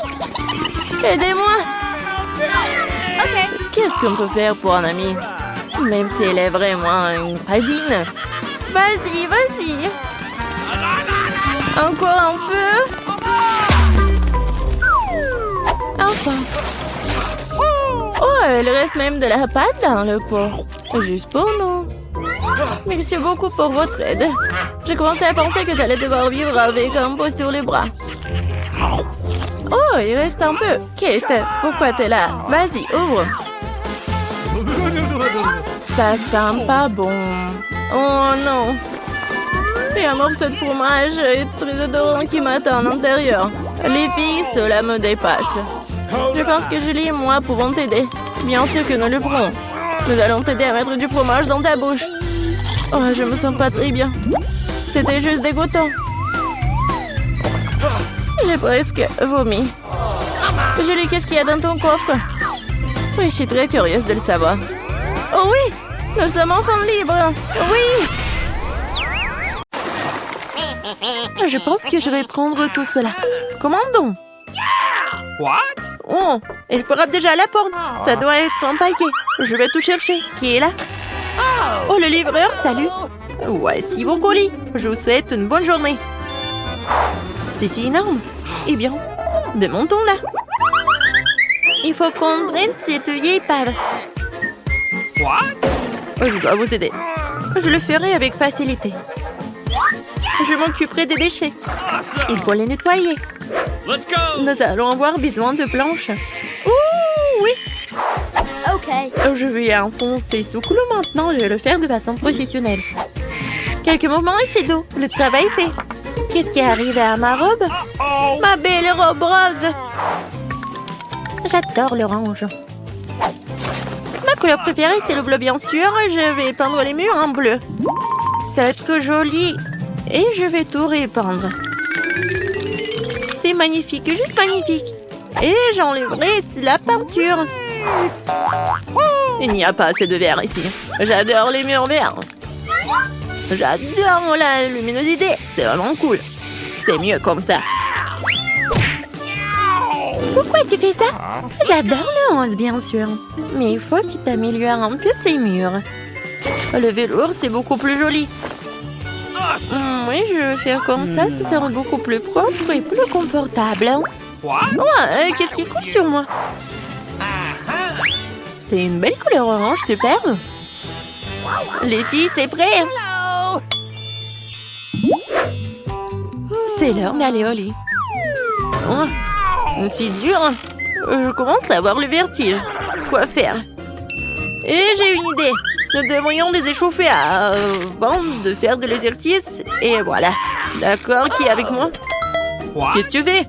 Speaker 1: Aidez-moi. Qu'est-ce qu'on peut faire pour un ami? Même si elle est vraiment une radine. Vas-y, vas-y. Encore un peu. Enfin. Oh, il reste même de la pâte dans le pot. Juste pour nous. Merci beaucoup pour votre aide. J'ai commencé à penser que j'allais devoir vivre avec un pot sur les bras. Oh, il reste un peu. Kate, pourquoi t'es là? Vas-y, ouvre. Ça sent pas bon. Oh non. Il y a un morceau de fromage et très odorant qui m'attend à l'intérieur. Les filles, cela me dépasse. Je pense que Julie et moi pouvons t'aider. Bien sûr que nous le ferons. Nous allons t'aider à mettre du fromage dans ta bouche. Oh, je me sens pas très bien. C'était juste dégoûtant. J'ai presque vomi. Julie, qu'est-ce qu'il y a dans ton coffre? Oui, je suis très curieuse de le savoir. Oh oui, nous sommes enfin libres. Oui. Je pense que je vais prendre tout cela. Commandons.
Speaker 3: What?
Speaker 1: Oh, il frappe déjà à la porte. Ça doit être un paquet. Je vais tout chercher. Qui est là? Oh, le livreur, salut. Voici vos colis. Je vous souhaite une bonne journée. C'est si énorme. Eh bien, démontons là. Il faut qu'on prenne cette vieille épave.
Speaker 3: What?
Speaker 1: Je dois vous aider. Je le ferai avec facilité. Je m'occuperai des déchets.
Speaker 3: Awesome!
Speaker 1: Il faut les nettoyer.
Speaker 3: Let's go!
Speaker 1: Nous allons avoir besoin de planches. Ouh, oui.
Speaker 2: Okay.
Speaker 1: Je vais enfoncer ce clou maintenant. Je vais le faire de façon professionnelle. Quelques mouvements et c'est d'eau. Le travail est fait. Qu'est-ce qui est arrivé à ma robe?
Speaker 3: Oh!
Speaker 1: Ma belle robe rose. J'adore l'orange. Ma couleur préférée, c'est le bleu, bien sûr. Je vais peindre les murs en bleu. Ça va être joli. Et je vais tout répandre. C'est magnifique, juste magnifique. Et j'enlèverai la peinture. Il n'y a pas assez de vert ici. J'adore les murs verts. J'adore la luminosité. C'est vraiment cool. C'est mieux comme ça. Pourquoi tu fais ça? J'adore le rose, bien sûr. Mais il faut que tu t'améliores un peu ces murs. Le velours, c'est beaucoup plus joli. Oui, je vais faire comme ça sera beaucoup plus propre et plus confortable.
Speaker 3: What?
Speaker 1: Ouais, qu'est-ce qui coule sur moi? C'est une belle couleur orange, super. Les filles, c'est prêt. C'est l'heure d'aller au lit. Oh, c'est dur. Je commence à avoir le vertige. Quoi faire? Et j'ai une idée. Nous devrions les échauffer avant de faire de l'exercice. Et voilà. D'accord, qui est avec moi?
Speaker 3: What?
Speaker 1: Qu'est-ce que tu fais?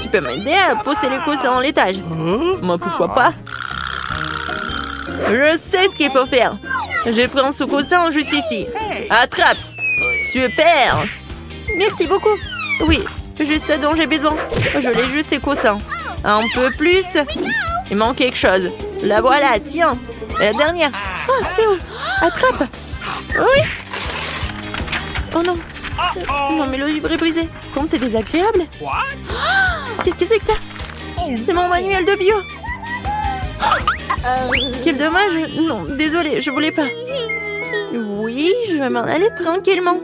Speaker 1: Tu peux m'aider à poser les coussins en l'étage. Moi, pourquoi pas? Je sais ce qu'il faut faire. Je prends ce coussin juste ici. Attrape. Super. Merci beaucoup. Oui, juste ce dont j'ai besoin. Je l'ai juste ces coussins. Un peu plus. Il manque quelque chose. La voilà, tiens. La dernière. Oh, c'est où? Attrape. Oui. Oh non. Non, mais le livre est brisé. Comme c'est désagréable.
Speaker 3: What?
Speaker 1: Qu'est-ce que c'est que ça? C'est mon manuel de bio. Quel dommage. Non, désolée, je voulais pas. Oui, je vais m'en aller tranquillement.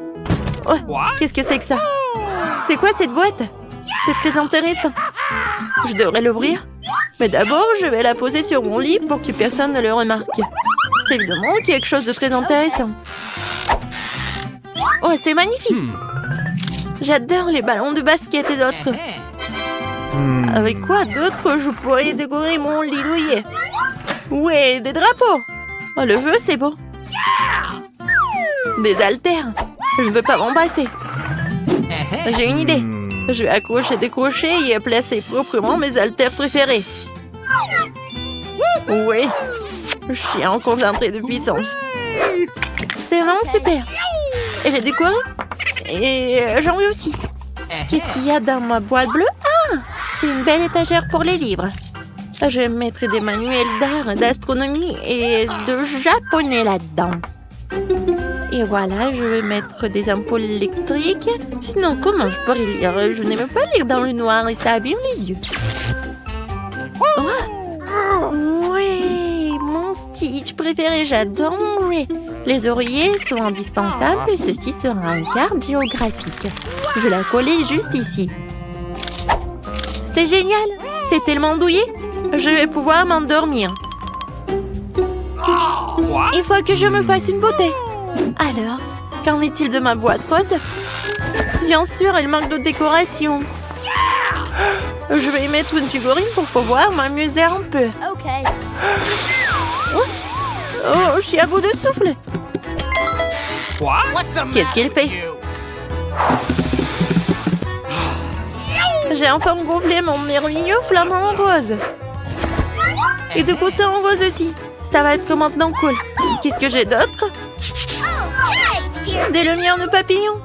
Speaker 1: Oh, qu'est-ce que c'est que ça? C'est quoi cette boîte? C'est très intéressant. Je devrais l'ouvrir. Mais d'abord, je vais la poser sur mon lit pour que personne ne le remarque. C'est évidemment quelque chose de très intéressant. Oh, c'est magnifique. J'adore les ballons de basket et d'autres. Avec quoi d'autre je pourrais décorer mon lit douillet? Ouais, des drapeaux. Oh, le feu, c'est beau. Des haltères. Je ne veux pas m'en passer. J'ai une idée. Je vais accrocher des crochets et placer proprement mes haltères préférés. Oui, je suis en concentré de puissance. C'est vraiment super. Elle est décorée. Et j'en veux aussi. Qu'est-ce qu'il y a dans ma boîte bleue? Ah, c'est une belle étagère pour les livres. Je vais mettre des manuels d'art, d'astronomie et de japonais là-dedans. Et voilà, je vais mettre des ampoules électriques. Sinon, comment je pourrais lire? Je n'aime pas lire dans le noir et ça abîme les yeux. Oh, ouais, mon Stitch préféré, j'adore manger. Les oreillers sont indispensables et ceci sera une carte géographique. Je vais la coller juste ici. C'est génial, c'est tellement douillet. Je vais pouvoir m'endormir. Il faut que je me fasse une beauté. Alors, qu'en est-il de ma boîte rose? Bien sûr, elle manque de décoration. Je vais y mettre une figurine pour pouvoir m'amuser un peu.
Speaker 2: Okay.
Speaker 1: Oh, je suis à bout de souffle. Qu'est-ce qu'il fait? J'ai enfin gonflé mon merveilleux flamant en rose. Et de coussins en rose aussi. Ça va être maintenant cool. Qu'est-ce que j'ai d'autre? Des lumières de papillons.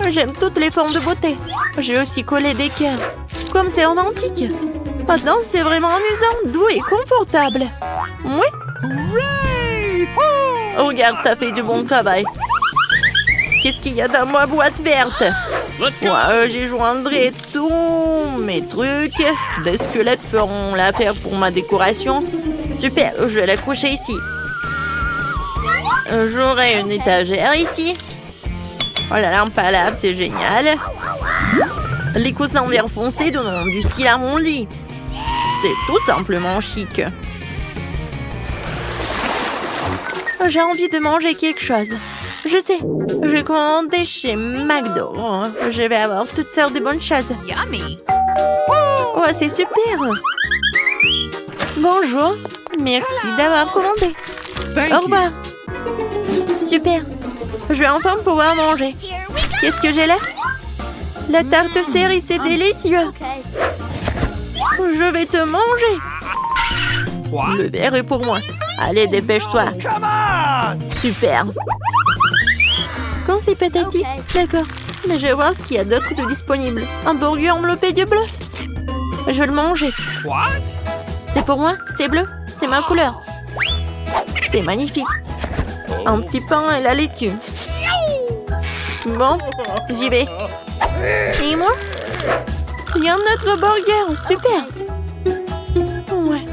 Speaker 1: J'aime toutes les formes de beauté. J'ai aussi collé des cœurs. Comme c'est romantique. Maintenant, c'est vraiment amusant, doux et confortable. Oui. Regarde, t'as fait du bon travail. Qu'est-ce qu'il y a dans ma boîte verte?
Speaker 3: Let's go.
Speaker 1: Ouais, j'y joindrai tous mes trucs. Des squelettes feront l'affaire pour ma décoration. Super, je vais l'accrocher ici. J'aurai une étagère ici. Oh, la lampe à lave, c'est génial. Les coussins en verre foncé donnent du style à mon lit. C'est tout simplement chic. J'ai envie de manger quelque chose. Je sais, je vais commander chez McDo. Je vais avoir toutes sortes de bonnes choses.
Speaker 2: Yummy.
Speaker 1: Oh, c'est super. Bonjour, merci d'avoir commandé.
Speaker 3: Thank
Speaker 1: Au
Speaker 3: you.
Speaker 1: revoir. Super, je vais enfin pouvoir manger. Qu'est-ce que j'ai là? La tarte cerise, c'est délicieux.
Speaker 2: Okay.
Speaker 1: Je vais te manger.
Speaker 3: What?
Speaker 1: Le verre est pour moi. Allez, dépêche-toi.
Speaker 3: Come on!
Speaker 1: Super. Quand c'est pathétique,
Speaker 2: Ok.
Speaker 1: d'accord. Mais je vais voir ce qu'il y a d'autre de disponible. Un burger enveloppé de bleu. Je vais le manger.
Speaker 3: What?
Speaker 1: C'est pour moi, c'est bleu, c'est ma couleur. C'est magnifique. Un petit pain et la laitue. Bon, j'y vais. Et moi? Il y a un autre burger, super. Ouais,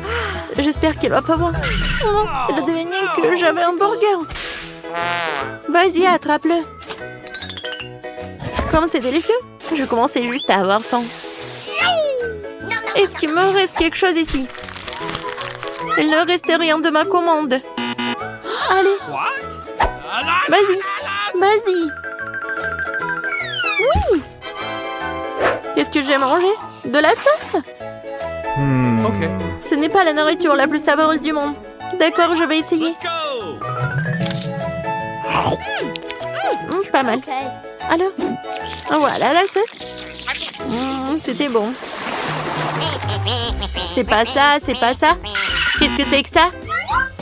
Speaker 1: j'espère qu'elle va pas voir. Non, elle a deviné que j'avais un burger. Vas-y, attrape-le. Comme c'est délicieux, je commençais juste à avoir faim. Est-ce qu'il me reste quelque chose ici? Il ne restait rien de ma commande. Allez,
Speaker 3: What?
Speaker 1: vas-y, vas-y. Oui. Qu'est-ce que j'ai mangé? De la sauce?
Speaker 3: Okay.
Speaker 1: Ce n'est pas la nourriture la plus savoureuse du monde. D'accord, je vais essayer.
Speaker 3: Let's go.
Speaker 1: Pas mal.
Speaker 2: Okay.
Speaker 1: Alors, voilà la sauce. C'était bon. C'est pas ça, c'est pas ça. Qu'est-ce que c'est que ça?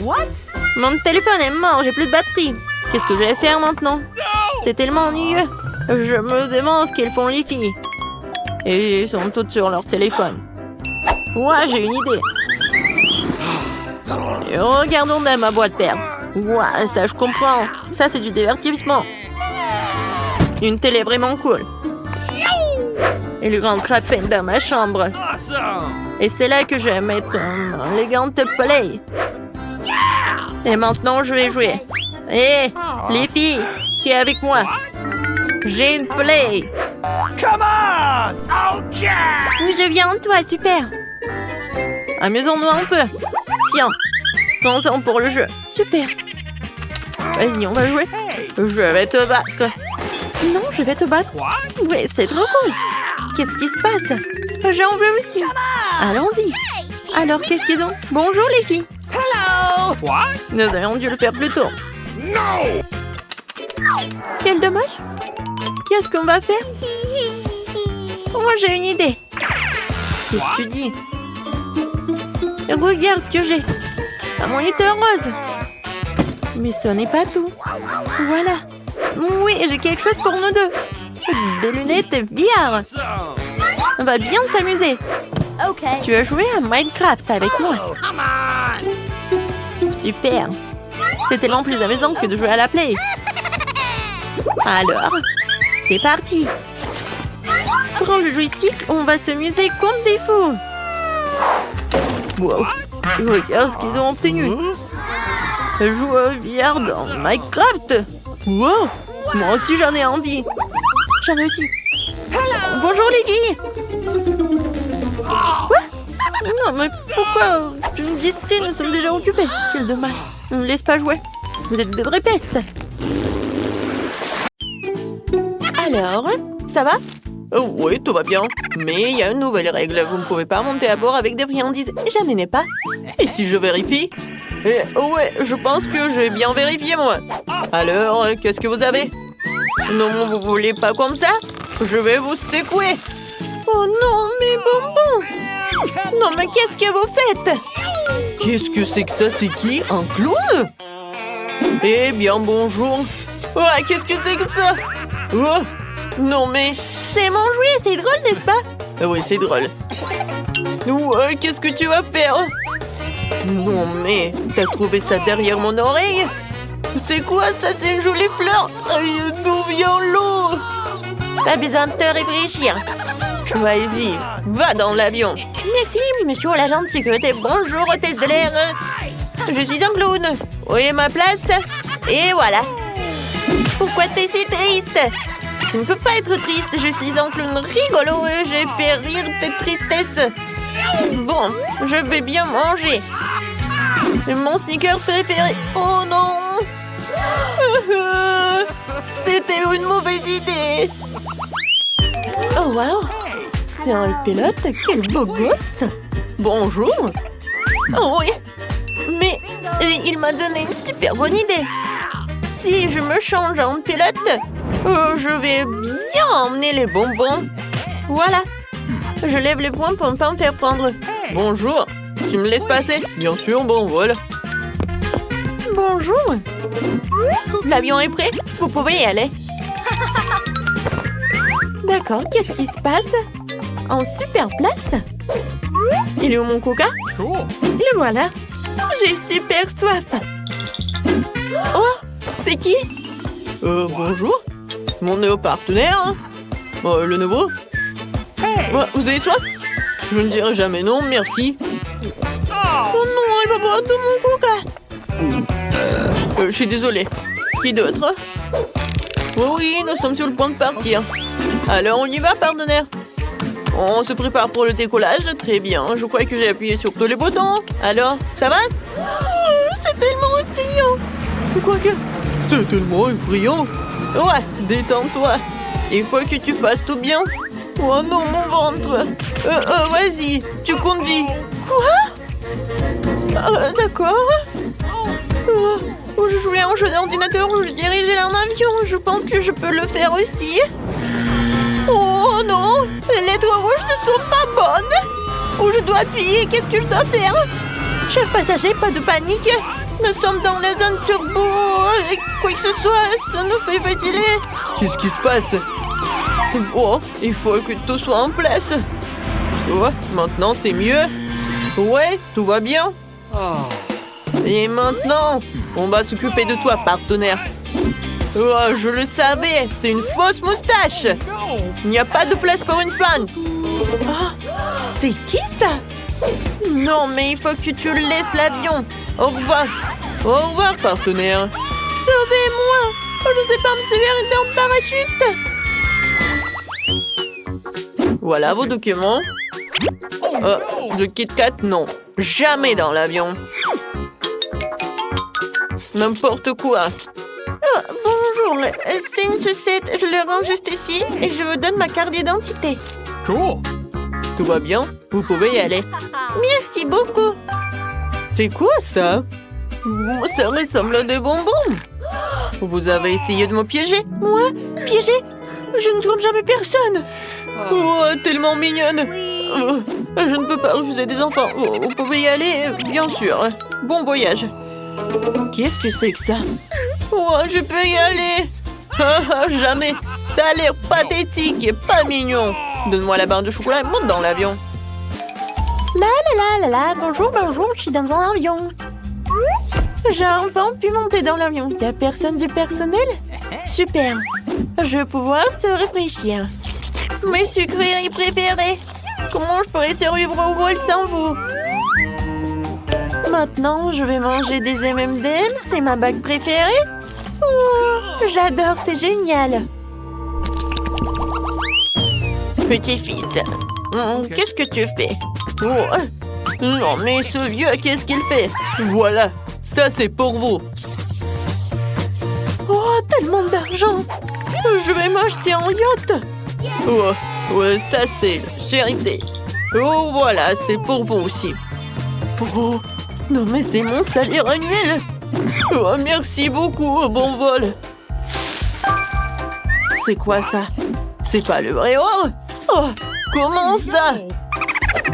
Speaker 3: What?
Speaker 1: Mon téléphone est mort, j'ai plus de batterie. Qu'est-ce que je vais faire maintenant? C'est tellement ennuyeux. Je me demande ce qu'elles font les filles. Et elles sont toutes sur leur téléphone. Ouais, j'ai une idée. Et regardons dans ma boîte verte. Ouais, ça je comprends. Ça c'est du divertissement. Une télé vraiment cool. Et le grand crapin dans ma chambre.
Speaker 3: Awesome.
Speaker 1: Et c'est là que je vais mettre un élégante play. Et maintenant, je vais jouer. Hé, les filles, qui est avec moi? J'ai une play.
Speaker 3: Come on! Okay!
Speaker 1: Oui, je viens, toi, super. Amusons-nous un peu. Tiens, commençons pour le jeu. Super. Vas-y, on va jouer. Je vais te battre. Non, je vais te battre.
Speaker 3: What?
Speaker 1: Oui, c'est trop cool. Qu'est-ce qui se passe? J'en veux aussi. Allons-y. Alors, qu'est-ce qu'ils ont? Bonjour, les filles.
Speaker 3: What?
Speaker 1: Nous aurions dû le faire plus tôt.
Speaker 3: No!
Speaker 1: Quel dommage. Qu'est-ce qu'on va faire? Moi, j'ai une idée. Qu'est-ce que tu dis? Regarde ce que j'ai. Un moniteur rose. Mais ce n'est pas tout. Voilà. Oui, j'ai quelque chose pour nous deux. Des lunettes VR.
Speaker 3: Awesome.
Speaker 1: On va bien s'amuser.
Speaker 2: Okay.
Speaker 1: Tu veux jouer à Minecraft avec moi?
Speaker 3: Come on!
Speaker 1: Super. C'est tellement plus amusant que de jouer à la play. Alors, c'est parti. Prends le joystick, on va s'amuser comme des fous. Wow. Regarde ce qu'ils ont obtenu. Jouer VR dans Minecraft. Wow. Moi aussi j'en ai envie. J'en ai aussi. Bonjour les filles. Quoi? Non mais pourquoi tu me distrais? Nous sommes déjà occupés. Quel dommage. Ne me laisse pas jouer. Vous êtes de vraies pestes. Alors, ça va? Oui, tout va bien. Mais il y a une nouvelle règle. Vous ne pouvez pas monter à bord avec des friandises. Je n'en ai pas. Et si je vérifie? Ouais, je pense que j'ai bien vérifié, moi. Alors, qu'est-ce que vous avez? Non, vous voulez pas comme ça? Je vais vous secouer. Oh non, mes bonbons! Non, mais qu'est-ce que vous faites?
Speaker 4: Qu'est-ce que c'est que ça? C'est qui? Un clown? Eh bien, bonjour. Ouais, qu'est-ce que c'est que ça? Oh, non mais...
Speaker 1: C'est mon jouet, c'est drôle, n'est-ce pas?
Speaker 4: Ah oui, c'est drôle. Ouais, qu'est-ce que tu vas faire? Non mais... T'as trouvé ça derrière mon oreille? C'est quoi ça? C'est une jolie fleur? Aïe, d'où vient l'eau?
Speaker 1: Pas besoin de te réfléchir.
Speaker 4: Vas-y, va dans l'avion.
Speaker 1: Merci, monsieur l'agent de sécurité. Bonjour, hôtesse de l'air. Je suis un clown. Où est ma place? Et voilà. Pourquoi t'es si triste? Tu ne peux pas être triste, je suis un clown rigolo et j'ai fait rire tes tristesses. Bon, je vais bien manger. Mon sneaker préféré. Oh non! C'était une mauvaise idée. Oh wow! C'est un pilote, quel beau gosse! Bonjour! Oh oui! Mais il m'a donné une super bonne idée. Si je me change en pilote, je vais bien emmener les bonbons. Voilà. Je lève les poings pour ne pas me faire prendre.
Speaker 4: Bonjour, tu me laisses passer? Bien sûr, bon vol.
Speaker 1: Bonjour. L'avion est prêt? Vous pouvez y aller. D'accord, qu'est-ce qui se passe? En super place. Il est où mon coca?
Speaker 3: Cool.
Speaker 1: Le voilà. J'ai super soif. Oh, c'est qui?
Speaker 4: Bonjour. Mon nouveau partenaire. Hein. Le nouveau? Ouais, vous avez soif? Je ne dirai jamais non, merci.
Speaker 1: Oh non, il va boire tout mon coca.
Speaker 4: Je suis désolé. Qui d'autre? Oh oui, nous sommes sur le point de partir. Alors, on y va, partenaire? On se prépare pour le décollage. Très bien, je crois que j'ai appuyé sur tous les boutons. Alors, ça va?
Speaker 1: C'est tellement effrayant.
Speaker 4: Quoique, c'est tellement effrayant. Ouais, détends-toi. Il faut que tu fasses tout bien. Oh non, mon ventre. Vas-y, tu conduis.
Speaker 1: Quoi? D'accord. Je jouais en jeu d'ordinateur où je dirigeais un avion. Je pense que je peux le faire aussi. Oh non, les lettres rouges ne sont pas bonnes. Où je dois appuyer? Qu'est-ce que je dois faire? Chers passagers, pas de panique. Nous sommes dans la zone turbo. Quoi que ce soit, ça nous fait fatiguer.
Speaker 4: Qu'est-ce qui se passe? Oh, il faut que tout soit en place. Oh, maintenant c'est mieux. Ouais, tout va bien. Et maintenant, on va s'occuper de toi, partenaire. Oh, je le savais, c'est une fausse moustache. Il n'y a pas de place pour une fan.
Speaker 1: Oh, c'est qui ça?
Speaker 4: Non, mais il faut que tu laisses l'avion. Au revoir. Au revoir, partenaire.
Speaker 1: Sauvez-moi. Je ne sais pas me sauver en parachute.
Speaker 4: Voilà vos documents. Le Kit Kat, non. Jamais dans l'avion. N'importe quoi.
Speaker 1: Oh, bonjour, c'est une sucette. Je le rends juste ici et je vous donne ma carte d'identité.
Speaker 3: Cool.
Speaker 4: Tout va bien? Vous pouvez y aller.
Speaker 1: Merci beaucoup.
Speaker 4: C'est quoi ça? Ça ressemble à des bonbons. Vous avez essayé de me piéger?
Speaker 1: Moi? Piégé? Je ne trompe jamais personne.
Speaker 4: Oh, tellement mignonne. Je ne peux pas refuser des enfants. Vous pouvez y aller, bien sûr. Bon voyage. Qu'est-ce que c'est que ça? Oh, je peux y aller. Jamais. T'as l'air pathétique et pas mignon. Donne-moi la barre de chocolat et monte dans l'avion.
Speaker 1: La, bonjour, je suis dans un avion. J'ai enfin pu monter dans l'avion. Il n'y a personne du personnel? Super. Je vais pouvoir se réfléchir. Mes sucreries préférées. Comment je pourrais survivre au vol sans vous? Maintenant, je vais manger des M&M's. C'est ma bague préférée. Oh, j'adore, c'est génial. Petit-fils, qu'est-ce que tu fais?
Speaker 4: Oh, non, mais ce vieux, qu'est-ce qu'il fait? Voilà, ça c'est pour vous.
Speaker 1: Oh, tellement d'argent. Je vais m'acheter un yacht.
Speaker 4: Oh, ouais, ça c'est la charité. Oh, voilà, c'est pour vous aussi. Oh, non, mais c'est mon salaire annuel. Oh, merci beaucoup, bon vol. C'est quoi ça? C'est pas le vrai or? Oh, comment ça?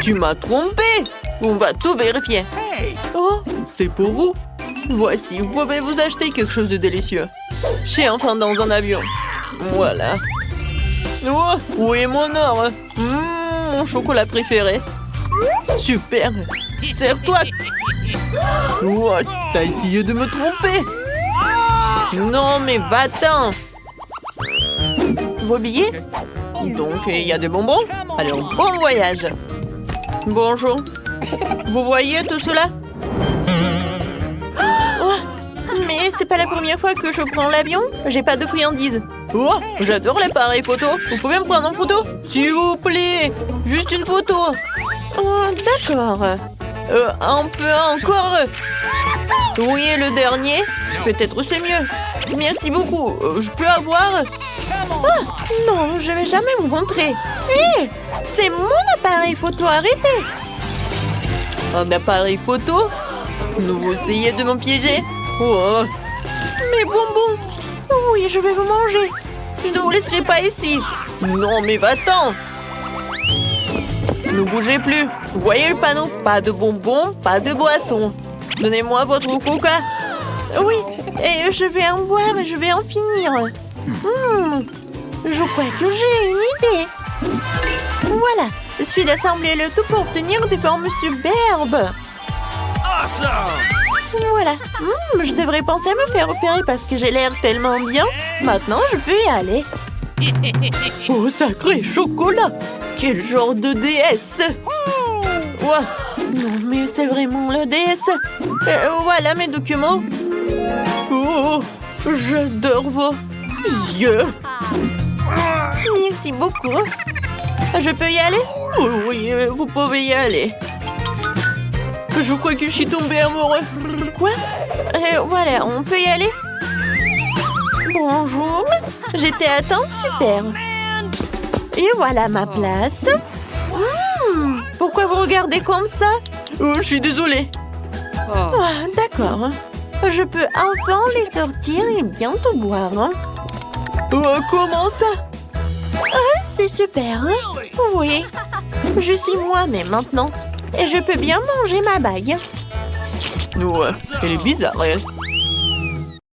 Speaker 4: Tu m'as trompé. On va tout vérifier. Oh, c'est pour vous. Voici, vous pouvez vous acheter quelque chose de délicieux. Je suis enfin dans un avion. Voilà. Oh, où est mon or? Mon chocolat préféré. Super. Serre-toi. Oh, t'as essayé de me tromper. Non, mais va-t'en. Vos billets? Donc, il y a des bonbons? Alors, bon voyage. Bonjour. Vous voyez tout cela? Oh, mais c'est pas la première fois que je prends l'avion. J'ai pas de friandises. Oh, j'adore l'appareil photo. Vous pouvez me prendre en photo? S'il vous plaît. Juste une photo. Oh, d'accord. Un peu encore. Oui, et le dernier? Peut-être c'est mieux. Merci beaucoup. Je peux avoir... Oh, non, je vais jamais vous montrer. Hé, c'est mon appareil photo, arrêtez. Un appareil photo? Vous essayez de me piéger? Oh. Mes bonbons. Oui, je vais vous manger. Je ne vous laisserai pas ici. Non, mais va-t'en. Ne bougez plus. Vous voyez le panneau? Pas de bonbons, pas de boissons. Donnez-moi votre coca. Oui, et je vais en boire et je vais en finir. Je crois que j'ai une idée. Voilà, je suis d'assembler le tout pour obtenir des formes superbes.
Speaker 3: Awesome!
Speaker 1: Voilà, je devrais penser à me faire opérer parce que j'ai l'air tellement bien. Maintenant, je peux y aller.
Speaker 4: Oh, sacré chocolat! Quel genre de déesse! Ouah.
Speaker 1: Non, mais c'est vraiment la déesse.
Speaker 4: Voilà mes documents. Oh, j'adore vos yeux.
Speaker 1: Merci beaucoup. Je peux y aller?
Speaker 4: Oh, oui, vous pouvez y aller. Je crois que je suis tombée amoureux.
Speaker 1: Quoi? Voilà, on peut y aller? Bonjour. J'étais à temps, super. Et voilà ma place. Pourquoi vous regardez comme ça?
Speaker 4: Oh, je suis désolée.
Speaker 1: Ah, d'accord. Je peux enfin les sortir et bientôt boire.
Speaker 4: Oh, comment ça?
Speaker 1: C'est super. Oui. Je suis moi-même maintenant. Et je peux bien manger ma bague.
Speaker 4: Ouais, elle est bizarre, elle.